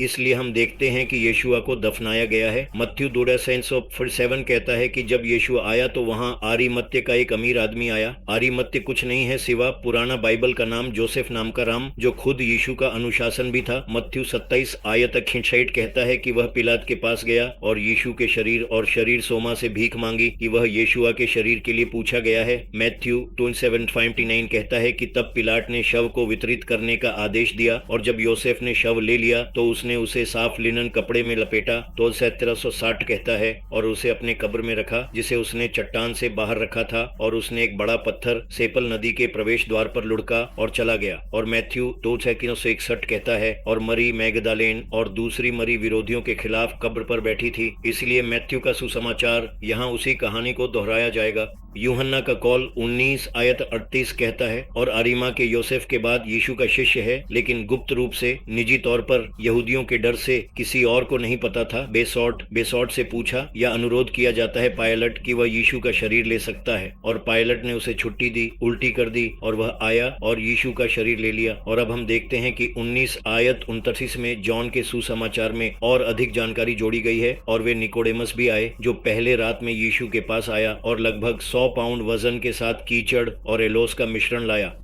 इसलिए हम देखते हैं कि यीशुआ को दफनाया गया है। मत्थयू 2:47 कहता है कि जब यीशु आया तो वहां आरिमत्य का एक अमीर आदमी आया। आरिमत्य कुछ नहीं है सिवा पुराना बाइबल का नाम जोसेफ नाम का राम, जो खुद यीशु का अनुशासन भी था। मत्थयू 27:68 कहता है कि वह पिलात के पास गया और यीशु के शरीर और शरीर सोमा से भीख मांगी कि वह यीशुआ के शरीर के लिए पूछा गया है। मैथ्यू 27:59 कहता है कि तब पिलाट ने शव को वितरित करने का आदेश दिया, और जब योसेफ ने शव ले लिया तो उसने उसे साफ लिनन कपड़े में लपेटा। तो 1760 कहता है, और उसे अपने कब्र में रखा जिसे उसने चट्टान से बाहर रखा था, और उसने एक बड़ा पत्थर सेपल नदी के प्रवेश द्वार पर लुढ़का और चला गया। और मैथ्यू 2:61 कहता है, और मरी मैगदालेन और दूसरी मरी विरोधियों के खिलाफ कब्र पर बैठी थी। इसलिए मैथ्यू का सुसमाचार यहाँ उसी कहानी को दोहराया जाएगा। यूहन्ना का कॉल 19:38 कहता है, और अरीमा के योसेफ के बाद यीशु का शिष्य है, लेकिन गुप्त रूप से निजी तौर पर यहूदियों के डर से किसी और को नहीं पता था। बेसॉट से पूछा या अनुरोध किया जाता है पायलट कि वह यीशु का शरीर ले सकता है, और पायलट ने उसे छुट्टी दी, उल्टी कर दी, और वह आया और यीशु का शरीर ले लिया। और अब हम देखते हैं कि 19:29 में जॉन के सुसमाचार में और अधिक जानकारी जोड़ी गई है, और वे निकोडेमस भी आए जो पहले रात में यीशु के पास आया और लगभग 100 पाउंड वजन के साथ कीचड़ और एलोस का मिश्रण लाया।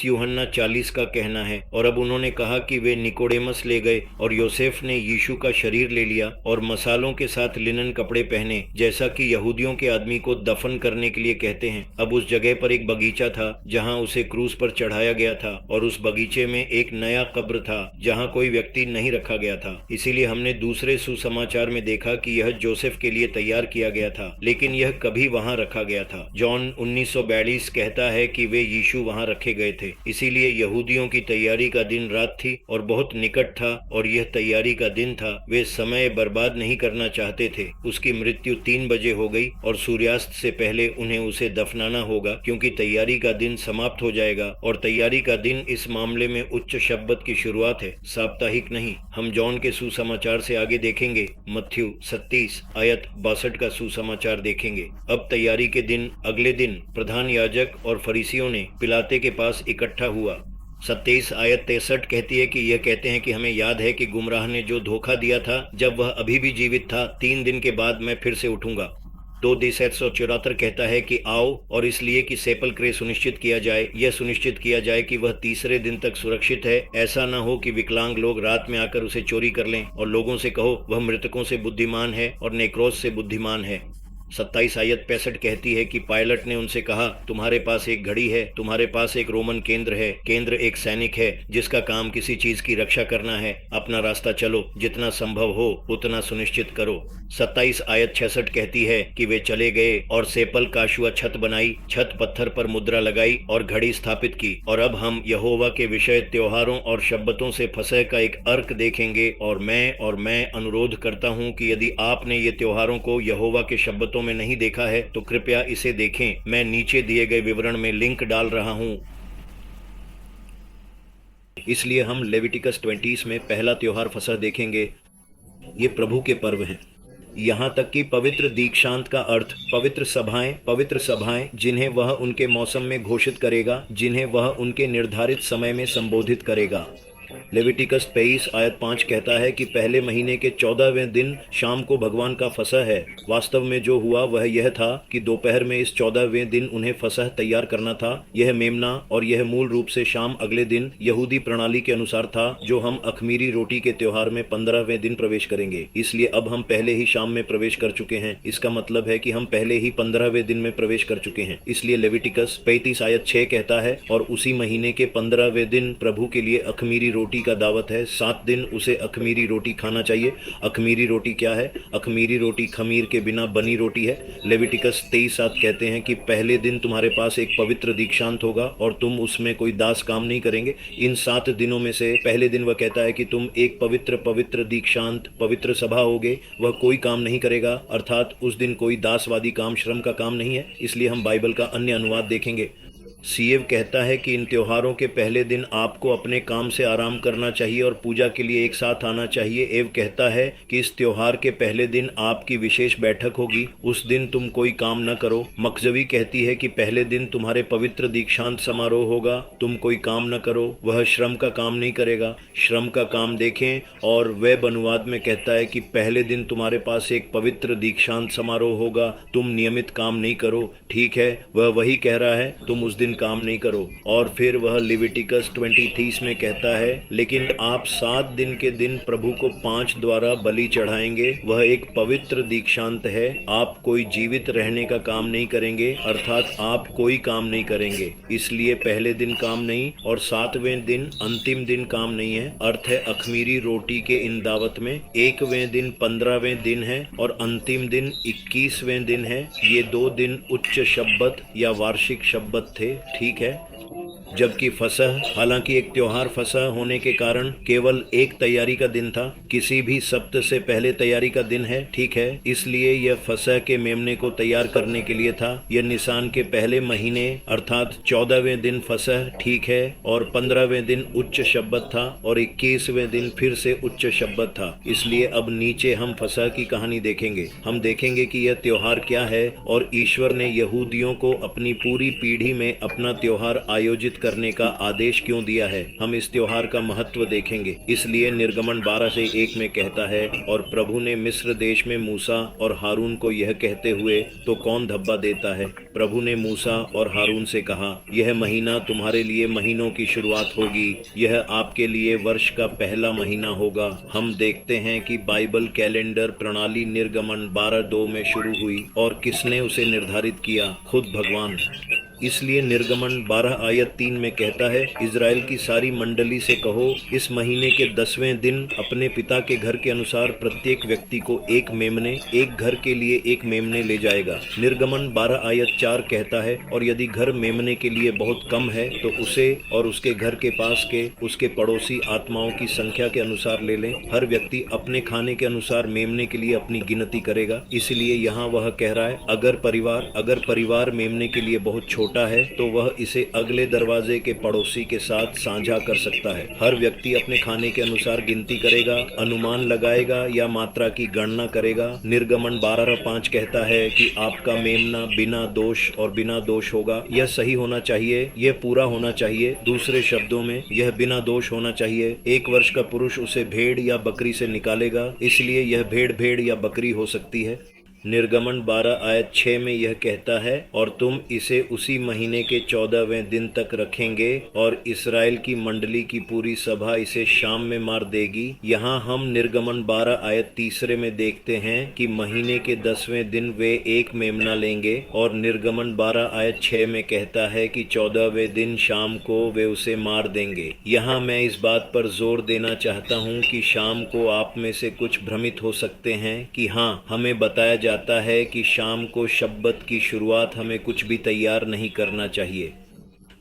यूहन्ना 40 का कहना है, और अब उन्होंने कहा कि वे निकोडेमस ले गए और योसेफ ने यीशु का शरीर ले लिया और मसालों के साथ लिनन कपड़े पहने, जैसा कि यहूदियों के आदमी को दफन करने के लिए कहते हैं। अब उस जगह पर एक बगीचा था जहां उसे क्रूस पर चढ़ाया गया था, और उस बगीचे में एक नया कब्र था जहां कोई व्यक्ति नहीं रखा गया था। इसीलिए हमने दूसरे सुसमाचार में देखा कि यह जोसेफ के लिए तैयार किया गया था, लेकिन यह कभी वहां रखा गया था। जॉन 1942 कहता है कि वे यीशु वहां रखे गए थे। इसीलिए यहूदियों की तैयारी का दिन रात थी और बहुत निकट था, और यह तैयारी का दिन था। वे समय बर्बाद नहीं करना चाहते थे। उसकी मृत्यु 3 बजे हो गई और सूर्यास्त से पहले उन्हें उसे दफनाना होगा, क्योंकि तैयारी का दिन समाप्त हो जाएगा। और तैयारी का दिन इस मामले में उच्च शब्द की शुरुआत है, साप्ताहिक नहीं। हम जॉन के सुसमाचार से आगे देखेंगे। मत्थयू 37:62 का सुसमाचार देखेंगे। अब तैयारी के दिन अगले दिन प्रधान याजक और फरीसियों ने पिलाते के पास इकट्ठा हुआ। 27:63 कहती है कि यह कहते हैं कि हमें याद है कि गुमराह ने जो धोखा दिया था जब वह अभी भी जीवित था, 3 दिन के बाद मैं फिर से उठूंगा। 2:774 कहता है कि आओ, और इसलिए कि सेपल क्रय सुनिश्चित किया जाए, यह सुनिश्चित किया जाए कि वह तीसरे दिन तक सुरक्षित है। ऐसा न हो कि विकलांग लोग रात में आकर उसे चोरी कर लें, और लोगों से कहो वह मृतकों से बुद्धिमान है और नेक्रोस से बुद्धिमान है। 27 आयत 65 कहती है कि पायलट ने उनसे कहा, तुम्हारे पास एक घड़ी है, तुम्हारे पास एक रोमन केंद्र है, केंद्र एक सैनिक है जिसका काम किसी चीज की रक्षा करना है, अपना रास्ता चलो, जितना संभव हो उतना सुनिश्चित करो। 27 आयत 66 कहती है कि वे चले गए और सेपल काशुआ छत बनाई, छत पत्थर पर मुद्रा लगाई और घड़ी स्थापित की। और अब हम यहोवा के विषय त्योहारों और शब्बतों से फसह का एक अर्क देखेंगे। और मैं अनुरोध करता हूं कि यदि आपने ये त्योहारों को यहोवा के शब्बतों में नहीं देखा है तो कृपया इसे देखें। मैं नीचे दिए गए विवरण में लिंक डाल रहा हूं। इसलिए हम लेविटिकस 20 में पहला त्योहार फसह देखेंगे। ये प्रभु के पर्व हैं। यहाँ तक कि पवित्र दीक्षांत का अर्थ पवित्र सभाएं जिन्हें वह उनके मौसम में घोषित करेगा, जिन्हें वह उनके निर्धारित समय में संबोधित करेगा। लेविटिकस 23 आयत 5 कहता है कि पहले महीने के 14वें दिन शाम को भगवान का फसह है। वास्तव में जो हुआ वह यह था कि दोपहर में इस 14वें दिन उन्हें फसह तैयार करना था। यह मेमना और यह मूल रूप से शाम अगले दिन यहूदी प्रणाली के अनुसार था, जो हम अखमीरी रोटी के त्योहार में 15वें दिन प्रवेश करेंगे। इसलिए अब हम पहले ही शाम में प्रवेश कर चुके हैं। इसका मतलब है कि हम पहले ही 15वें दिन में प्रवेश कर चुके हैं। इसलिए लेविटिकस 35 आयत 6 कहता है, और उसी महीने के 15वें दिन प्रभु के लिए अखमीरी रोटी का दावत है। 7 दिन उसे अखमीरी रोटी खाना चाहिए। अखमीरी रोटी क्या है? अखमीरी रोटी खमीर के बिना बनी रोटी है। लेविटिकस 23:7 कहते हैं कि पहले दिन तुम्हारे पास एक पवित्र दीक्षांत होगा और तुम उसमें कोई दास काम नहीं करेंगे। इन 7 दिनों में से पहले दिन वह कहता है कि तुम एक पवित्र दीक्षांत पवित्र सभा होगे। वह कोई काम नहीं करेगा, अर्थात उस दिन कोई दासवादी काम, श्रम का काम नहीं है। इसलिए हम बाइबल का अन्य अनुवाद देखेंगे। सीएव कहता है कि इन त्योहारों के पहले दिन आपको अपने काम से आराम करना चाहिए और पूजा के लिए एक साथ आना चाहिए। एव कहता है कि इस त्योहार के पहले दिन आपकी विशेष बैठक होगी, उस दिन तुम कोई काम न करो। मकजवी कहती है कि पहले दिन तुम्हारे पवित्र दीक्षांत समारोह होगा, तुम कोई काम न करो। वह श्रम का काम नहीं करेगा। श्रम का काम देखें। और वेब अनुवाद में कहता है कि पहले दिन तुम्हारे पास एक पवित्र दीक्षांत समारोह होगा, तुम नियमित काम नहीं करो। ठीक है, वह वही कह रहा है, तुम उस दिन काम नहीं करो। और फिर वह लिविटिकस 23 में कहता है, लेकिन आप 7 दिन के दिन प्रभु को 5 द्वारा बलि चढ़ाएंगे। वह एक पवित्र दीक्षांत है। आप कोई जीवित रहने का काम नहीं करेंगे, अर्थात आप कोई काम नहीं करेंगे। इसलिए पहले दिन काम नहीं और 7वें दिन अंतिम दिन काम नहीं है। अर्थ है अखमीरी रोटी के इन दावत में 1वें दिन 15वें दिन है और अंतिम दिन 21वें दिन है। ये 2 दिन उच्च शब्बत या वार्षिक शब्बत थे। ठीक है, जबकि फसह, हालांकि एक त्योहार फसह होने के कारण केवल एक तैयारी का दिन था, किसी भी सप्त से पहले तैयारी का दिन है। ठीक है, इसलिए यह फसह के मेमने को तैयार करने के लिए था। यह निसान के पहले महीने अर्थात 14वें दिन फसह, ठीक है, और 15वें दिन उच्च शब्बत था और 21वें दिन फिर से उच्च शब्बत था। इसलिए अब नीचे हम फसह की कहानी देखेंगे। हम देखेंगे कि यह त्योहार क्या है और ईश्वर ने यहूदियों को अपनी पूरी पीढ़ी में अपना त्योहार आयोजित करने का आदेश क्यों दिया है। हम इस त्योहार का महत्व देखेंगे। इसलिए निर्गमन 12:1 में कहता है, और प्रभु ने मिस्र देश में मूसा और हारून को यह कहते हुए, तो कौन धब्बा देता है। प्रभु ने मूसा और हारून से कहा, यह महीना तुम्हारे लिए महीनों की शुरुआत होगी, यह आपके लिए वर्ष का पहला महीना होगा। हम देखते हैं कि बाइबल कैलेंडर प्रणाली निर्गमन 12:2 में शुरू हुई और किसने उसे निर्धारित किया? खुद भगवान। इसलिए निर्गमन 12 आयत 3 में कहता है, इजराइल की सारी मंडली से कहो, इस महीने के 10वें दिन अपने पिता के घर के अनुसार प्रत्येक व्यक्ति को एक मेमने, एक घर के लिए एक मेमने ले जाएगा। निर्गमन 12 आयत 4 कहता है, और यदि घर मेमने के लिए बहुत कम है तो उसे और उसके घर के पास के उसके पड़ोसी आत्माओं की संख्या के अनुसार ले लें। हर व्यक्ति अपने खाने के अनुसार मेमने के लिए अपनी गिनती करेगा। इसलिए यहाँ वह कह रहा है, अगर परिवार मेमने के लिए बहुत छोटा है तो वह इसे अगले दरवाजे के पड़ोसी के साथ साझा कर सकता है। हर व्यक्ति अपने खाने के अनुसार गिनती करेगा, अनुमान लगाएगा या मात्रा की गणना करेगा। निर्गमन 12:5 कहता है कि आपका मेमना बिना दोष और बिना दोष होगा। यह सही होना चाहिए, यह पूरा होना चाहिए। दूसरे शब्दों में यह बिना दोष होना चाहिए। 1 वर्ष का पुरुष उसे भेड़ या बकरी से निकालेगा, इसलिए यह भेड़ या बकरी हो सकती है। निर्गमन 12 आयत 6 में यह कहता है, और तुम इसे उसी महीने के 14वें दिन तक रखेंगे और इस्राएल की मंडली की पूरी सभा इसे शाम में मार देगी। यहाँ हम निर्गमन 12 आयत 3 में देखते हैं कि महीने के 10वें दिन वे एक मेमना लेंगे, और निर्गमन 12 आयत 6 में कहता है कि 14वें दिन शाम को वे उसे मार देंगे। यहाँ मैं इस बात पर जोर देना चाहता हूँ कि शाम को आप में से कुछ भ्रमित हो सकते हैं कि हाँ, हमें बताया जाता है कि शाम को शब्बत की शुरुआत हमें कुछ भी तैयार नहीं करना चाहिए,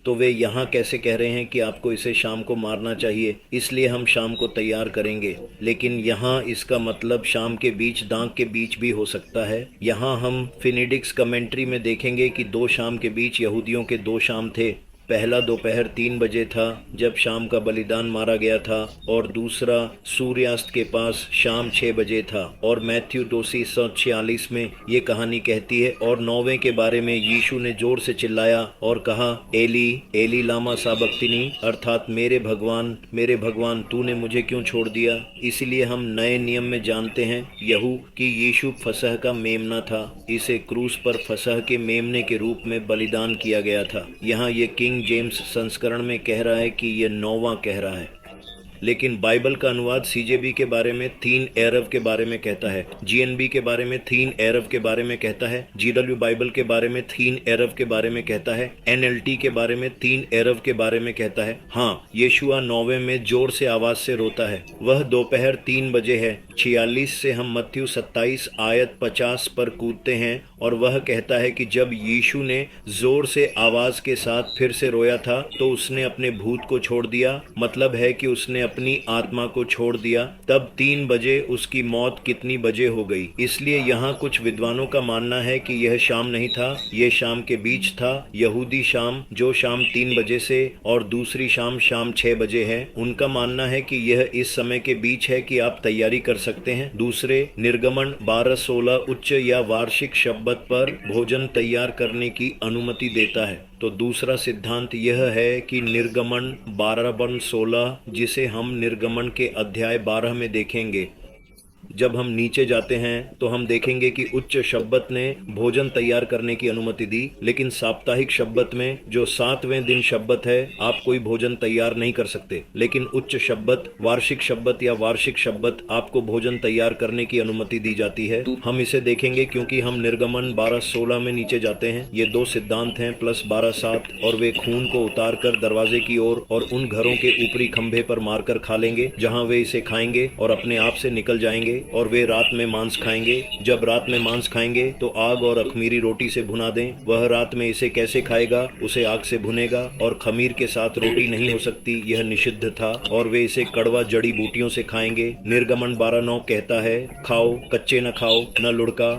तो वे यहाँ कैसे कह रहे हैं कि आपको इसे शाम को मारना चाहिए, इसलिए हम शाम को तैयार करेंगे। लेकिन यहाँ इसका मतलब शाम के बीच, दांग के बीच भी हो सकता है। यहाँ हम फिनिडिक्स कमेंट्री में देखेंगे कि 2 शाम के बीच यहूदियों के 2 शाम थे। पहला दोपहर 3 बजे था जब शाम का बलिदान मारा गया था, और दूसरा सूर्यास्त के पास शाम 6 बजे था। और मैथ्यू 2:46 में ये कहानी कहती है, और 9वें के बारे में यीशु ने जोर से चिल्लाया और कहा, एली एली लामा साबक्तिनी, अर्थात मेरे भगवान तूने मुझे क्यों छोड़ दिया। इसलिए हम नए नियम में जानते हैं यहू कि यीशु फसह का मेमना था। इसे क्रूस पर फसह के मेमने के रूप में बलिदान किया गया था। यहाँ ये किंग जेम्स संस्करण में कह रहा है कि यह 9वां कह रहा है, लेकिन बाइबल का अनुवाद सीजेबी के बारे में 3 एरव के बारे में कहता है, जीएनबी के बारे में 3 एरव के बारे में कहता है, जीडब्ल्यू बाइबल के बारे में 3 एरव के बारे में कहता है, एनएलटी के बारे में 3 एरव के बारे में कहता है। हाँ, यीशुआ 9वें में जोर से आवाज से रोता है। वह दोपहर 3 बजे है। 46 से हम मत्थयू 27 आयत 50 पर कूदते हैं, और वह कहता है कि जब यीशु ने जोर से आवाज के साथ फिर से रोया था तो उसने अपने भूत को छोड़ दिया, मतलब है कि उसने अपनी आत्मा को छोड़ दिया। तब 3 बजे उसकी मौत कितनी बजे हो गई। इसलिए यहाँ कुछ विद्वानों का मानना है कि यह शाम नहीं था, यह शाम के बीच था। यहूदी शाम जो शाम 3 बजे से और दूसरी शाम 6 बजे है, उनका मानना है कि यह इस समय के बीच है कि आप तैयारी कर सकते हैं। दूसरे निर्गमन 12:16 उच्च या वार्षिक शब्द पर भोजन तैयार करने की अनुमति देता है। तो दूसरा सिद्धांत यह है कि निर्गमन 12:16, जिसे हम निर्गमन के अध्याय 12 में देखेंगे, जब हम नीचे जाते हैं तो हम देखेंगे कि उच्च शब्बत ने भोजन तैयार करने की अनुमति दी, लेकिन साप्ताहिक शब्बत में जो 7वें दिन शब्बत है, आप कोई भोजन तैयार नहीं कर सकते। लेकिन उच्च शब्बत, वार्षिक शब्बत या वार्षिक शब्बत, आपको भोजन तैयार करने की अनुमति दी जाती है। हम इसे देखेंगे क्योंकि हम निर्गमन 12:16 में नीचे जाते हैं। ये 2 सिद्धांत हैं प्लस 12:7, और वे खून को उतार कर दरवाजे की ओर और उन घरों के ऊपरी खंभे पर मारकर खा लेंगे जहां वे इसे खाएंगे और अपने आप से निकल जाएंगे। और वे रात में मांस खाएंगे। जब रात में मांस खाएंगे तो आग और अखमीरी रोटी से भुना दें। वह रात में इसे कैसे खाएगा? उसे आग से भुनेगा, और खमीर के साथ रोटी नहीं हो सकती, यह निषिद्ध था। और वे इसे कड़वा जड़ी बूटियों से खाएंगे। निर्गमन 12:9 कहता है, खाओ, कच्चे न खाओ, न लुढ़का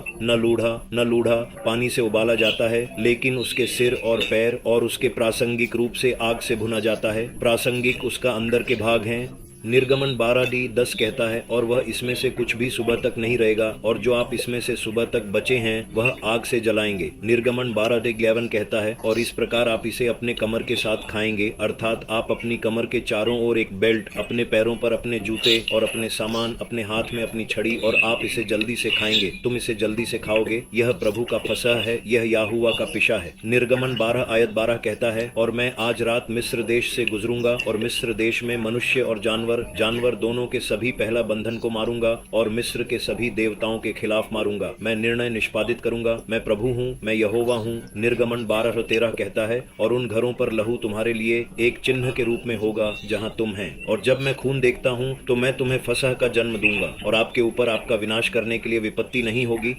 न लूढ़ा पानी से उबाला जाता है, लेकिन उसके सिर और पैर और उसके प्रासंगिक रूप से आग से भुना जाता है। प्रासंगिक उसका अंदर के भाग हैं। निर्गमन 12:10 कहता है, और वह इसमें से कुछ भी सुबह तक नहीं रहेगा, और जो आप इसमें से सुबह तक बचे हैं वह आग से जलाएंगे। निर्गमन 12:11 कहता है, और इस प्रकार आप इसे अपने कमर के साथ खाएंगे, अर्थात आप अपनी कमर के चारों ओर एक बेल्ट, अपने पैरों पर अपने जूते और अपने सामान, अपने हाथ में अपनी छड़ी, और आप इसे जल्दी से खाएंगे। तुम इसे जल्दी से खाओगे। यह प्रभु का फसह है, यह याहुआ का पिशा है। निर्गमन 12 आयत 12 कहता है, और मैं आज रात मिस्र देश से गुजरूंगा, और मिस्र देश में मनुष्य और जानवर दोनों के सभी पहला बंधन को मारूंगा, और मिस्र के सभी देवताओं के खिलाफ मारूंगा। मैं निर्णय निष्पादित करूंगा। मैं प्रभु हूँ, मैं यहोवा हूँ। निर्गमन 12:13 कहता है, और उन घरों पर लहू तुम्हारे लिए एक चिन्ह के रूप में होगा जहाँ तुम हैं। और जब मैं खून देखता हूँ तो मैं तुम्हें फसह का जन्म दूंगा, और आपके ऊपर आपका विनाश करने के लिए विपत्ति नहीं होगी।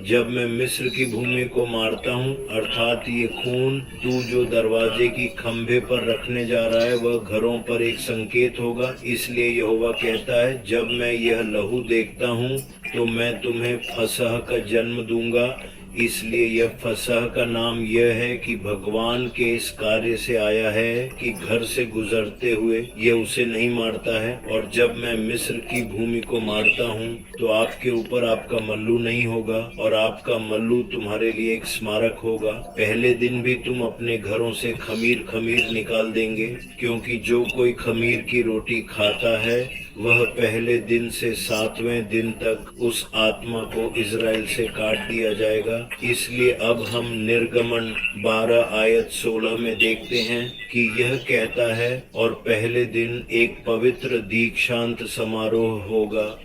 जब मैं मिस्र की भूमि को मारता हूँ, अर्थात ये खून तू जो दरवाजे की खंभे पर रखने जा रहा है, वह घरों पर एक संकेत होगा। इसलिए यहोवा कहता है, जब मैं यह लहू देखता हूँ तो मैं तुम्हें फसह का जन्म दूंगा। इसलिए यह फसह का नाम यह है कि भगवान के इस कार्य से आया है कि घर से गुजरते हुए यह उसे नहीं मारता है। और जब मैं मिस्र की भूमि को मारता हूँ तो आपके ऊपर आपका मल्लू नहीं होगा, और आपका मल्लू तुम्हारे लिए एक स्मारक होगा। पहले दिन भी तुम अपने घरों से खमीर निकाल देंगे, क्योंकि जो कोई खमीर की रोटी खाता है वह पहले दिन से 7वें दिन तक उस आत्मा को इजराइल से काट दिया जाएगा। इसलिए अब हम निर्गमन 12 आयत 16 में देखते हैं कि यह कहता है, और पहले दिन एक पवित्र दीक्षांत समारोह होगा।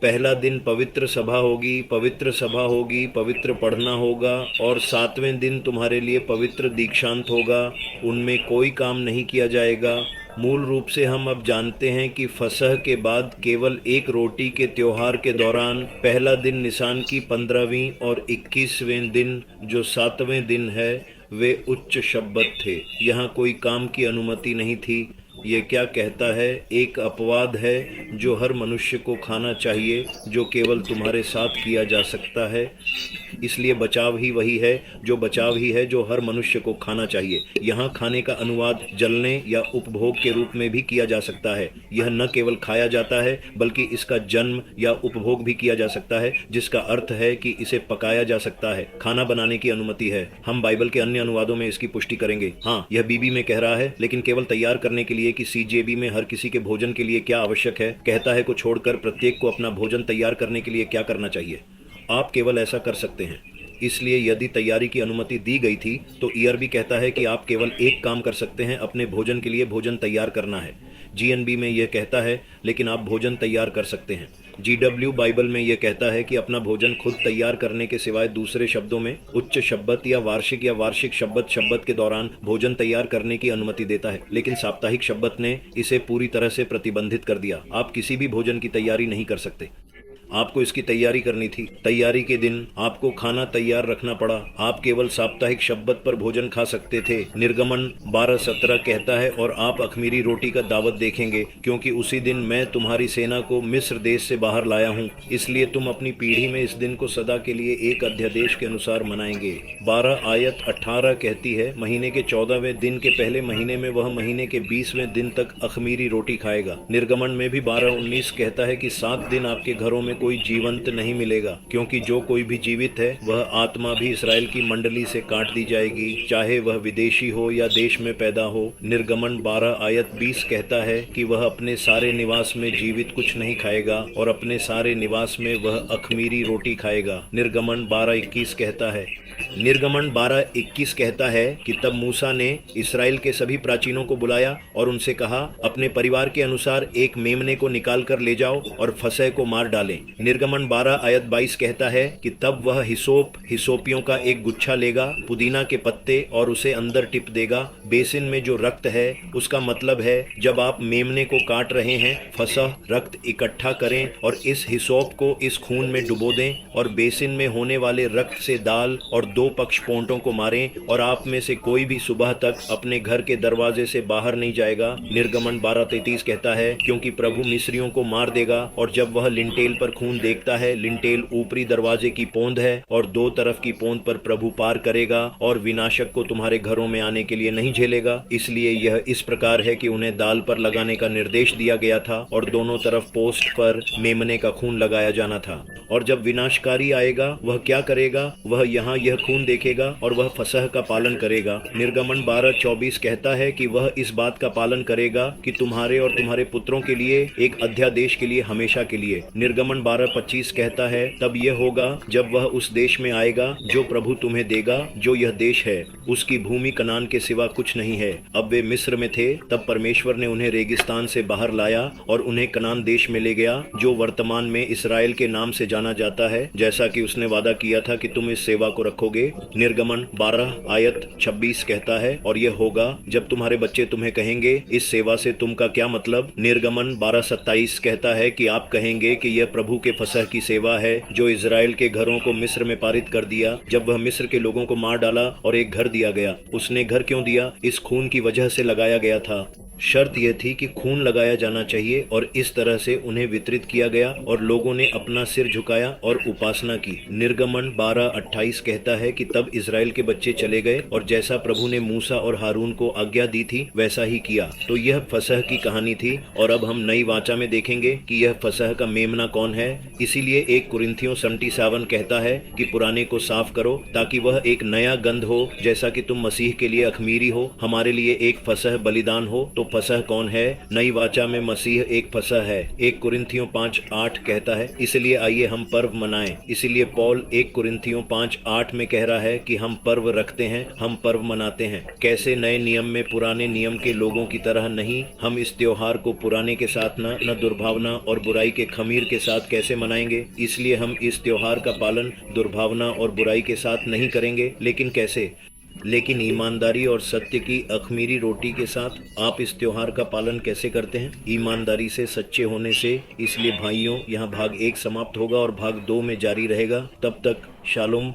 पहला दिन पवित्र सभा होगी, पवित्र सभा होगी, पवित्र पढ़ना होगा, और 7वें दिन तुम्हारे लिए पवित्र दीक्षांत होगा। उनमें कोई काम नहीं किया जाएगा। मूल रूप से हम अब जानते हैं कि फसह के बाद केवल एक रोटी के त्योहार के दौरान पहला दिन निसान की 15वीं और 21वें दिन जो 7वें दिन है वे उच्च शब्बत थे। यहाँ कोई काम की अनुमति नहीं थी। ये क्या कहता है? एक अपवाद है जो हर मनुष्य को खाना चाहिए, जो केवल तुम्हारे साथ किया जा सकता है। इसलिए बचाव ही वही है, जो हर मनुष्य को खाना चाहिए। यहाँ खाने का अनुवाद जलने या उपभोग के रूप में भी किया जा सकता है। यह न केवल खाया जाता है बल्कि इसका जन्म या उपभोग भी किया जा सकता है, जिसका अर्थ है कि इसे पकाया जा सकता है। खाना बनाने की अनुमति है। हम बाइबल के अन्य अनुवादों में इसकी पुष्टि करेंगे। हाँ, यह बीबी में कह रहा है, लेकिन केवल तैयार करने के लिए कि सीजेबी में हर किसी के भोजन के लिए क्या आवश्यक है। कहता है को छोड़कर प्रत्येक को अपना भोजन तैयार करने के लिए क्या करना चाहिए। आप केवल ऐसा कर सकते हैं। इसलिए यदि तैयारी की अनुमति दी गई थी तो ईआरबी कहता है कि आप केवल एक काम कर सकते हैं, अपने भोजन के लिए भोजन तैयार करना है। जीएनबी में यह कहता है लेकिन आप भोजन तैयार कर सकते हैं। जीडब्ल्यू बाइबल में यह कहता है कि अपना भोजन खुद तैयार करने के सिवाय, दूसरे शब्दों में उच्च शब्बत या वार्षिक शब्बत के दौरान भोजन तैयार करने की अनुमति देता है। लेकिन साप्ताहिक शब्बत ने इसे पूरी तरह से प्रतिबंधित कर दिया। आप किसी भी भोजन की तैयारी नहीं कर सकते। आपको इसकी तैयारी करनी थी। तैयारी के दिन आपको खाना तैयार रखना पड़ा। आप केवल साप्ताहिक शब्बत पर भोजन खा सकते थे। निर्गमन 12:17 कहता है, और आप अखमीरी रोटी का दावत देखेंगे, क्योंकि उसी दिन मैं तुम्हारी सेना को मिस्र देश से बाहर लाया हूँ। इसलिए तुम अपनी पीढ़ी में इस दिन को सदा के लिए एक अध्यादेश के अनुसार मनाएंगे। 12 आयत 18 कहती है, महीने के 14वें दिन के पहले महीने में वह महीने के 20वें दिन तक अखमीरी रोटी खाएगा। निर्गमन में भी 12:19 कहता है कि 7 दिन आपके घरों में कोई जीवंत नहीं मिलेगा, क्योंकि जो कोई भी जीवित है वह आत्मा भी इसराइल की मंडली से काट दी जाएगी, चाहे वह विदेशी हो या देश में पैदा हो। निर्गमन 12 आयत 20 कहता है कि वह अपने सारे निवास में जीवित कुछ नहीं खाएगा, और अपने सारे निवास में वह अखमीरी रोटी खाएगा। निर्गमन 12:21 कहता है कि तब मूसा ने इसराइल के सभी प्राचीनों को बुलाया और उनसे कहा, अपने परिवार के अनुसार एक मेमने को निकाल कर ले जाओ और फसह को मार डालें। निर्गमन 12 आयत 22 कहता है कि तब वह हिसोपियों का एक गुच्छा लेगा, पुदीना के पत्ते, और उसे अंदर टिप देगा। बेसिन में जो रक्त है उसका मतलब है जब आप मेमने को काट रहे हैं, फसह रक्त इकट्ठा करें और इस हिसोप को इस खून में डुबो दें, और बेसिन में होने वाले रक्त से दाल और 2 पक्ष पोंटों को मारें, और आप में से कोई भी सुबह तक अपने घर के दरवाजे से बाहर नहीं जाएगा। निर्गमन 12:33 कहता है, क्योंकि प्रभु मिस्रियों को मार देगा, और जब वह लिंटेल पर खून देखता है, लिंटेल ऊपरी दरवाजे की पोंद है और 2 तरफ की पोंद पर प्रभु पार करेगा और विनाशक को तुम्हारे घरों में आने के लिए नहीं झेलेगा। इसलिए यह इस प्रकार है कि उन्हें दाल पर लगाने का निर्देश दिया गया था और दोनों तरफ पोस्ट पर मेमने का खून लगाया जाना था। और जब विनाशकारी आएगा वह क्या करेगा? वह यहाँ यह खून देखेगा और वह फसह का पालन करेगा। निर्गमन 12:24 कहता है कि वह इस बात का पालन करेगा कि तुम्हारे और तुम्हारे पुत्रों के लिए एक अध्यादेश के लिए हमेशा के लिए। निर्गमन 12:25 कहता है, तब यह होगा जब वह उस देश में आएगा जो प्रभु तुम्हें देगा, जो यह देश है उसकी भूमि कनान के सिवा कुछ नहीं है। अब वे मिस्र में थे, तब परमेश्वर ने उन्हें रेगिस्तान से बाहर लाया और उन्हें कनान देश में ले गया, जो वर्तमान में इसराइल के नाम से जाना जाता है, जैसा कि उसने वादा किया था कि तुम इस सेवा को रखोगे। निर्गमन 12 आयत 26 कहता है, और यह होगा जब तुम्हारे बच्चे तुम्हें कहेंगे, इस सेवा से तुम का क्या मतलब? निर्गमन 12:27 कहता है कि आप कहेंगे कि यह प्रभु के फसह की सेवा है, जो इजराइल के घरों को मिस्र में पारित कर दिया, जब वह मिस्र के लोगों को मार डाला और एक घर दिया गया। उसने घर क्यों दिया? इस खून की वजह से लगाया गया था। शर्त यह थी कि खून लगाया जाना चाहिए, और इस तरह से उन्हें वितरित किया गया और लोगों ने अपना सिर झुकाया और उपासना की। निर्गमन 12:28 कहता है कि तब इजराइल के बच्चे चले गए और जैसा प्रभु ने मूसा और हारून को आज्ञा दी थी वैसा ही किया। तो यह फसह की कहानी थी, और अब हम नई वाचा में देखेंगे कि यह फसह का मेमना कौन है। इसीलिए 1 कुरिन्थियों 7:7 कहता है कि पुराने को साफ करो ताकि वह एक नया गंध हो, जैसा कि तुम मसीह के लिए अखमीरी हो, हमारे लिए एक फसह बलिदान हो। तो फसह कौन है? नई वाचा में मसीह एक फसह है। 1 कुरिन्थियों 5:8 कहता है, इसलिए आइए हम पर्व मनाएं। इसीलिए पौल 1 कुरिन्थियों 5:8 में कह रहा है कि हम पर्व रखते हैं, हम पर्व मनाते हैं। कैसे? नए नियम में पुराने नियम के लोगों की तरह नहीं। हम इस त्योहार को पुराने के साथ न दुर्भावना और बुराई के खमीर के साथ कैसे मनाएंगे? इसलिए हम इस त्योहार का पालन दुर्भावना और बुराई के साथ नहीं करेंगे। लेकिन कैसे? लेकिन ईमानदारी और सत्य की अखमीरी रोटी के साथ। आप इस त्योहार का पालन कैसे करते हैं? ईमानदारी से, सच्चे होने से। इसलिए भाइयों, यहाँ भाग 1 समाप्त होगा और भाग 2 में जारी रहेगा। तब तक शालोम।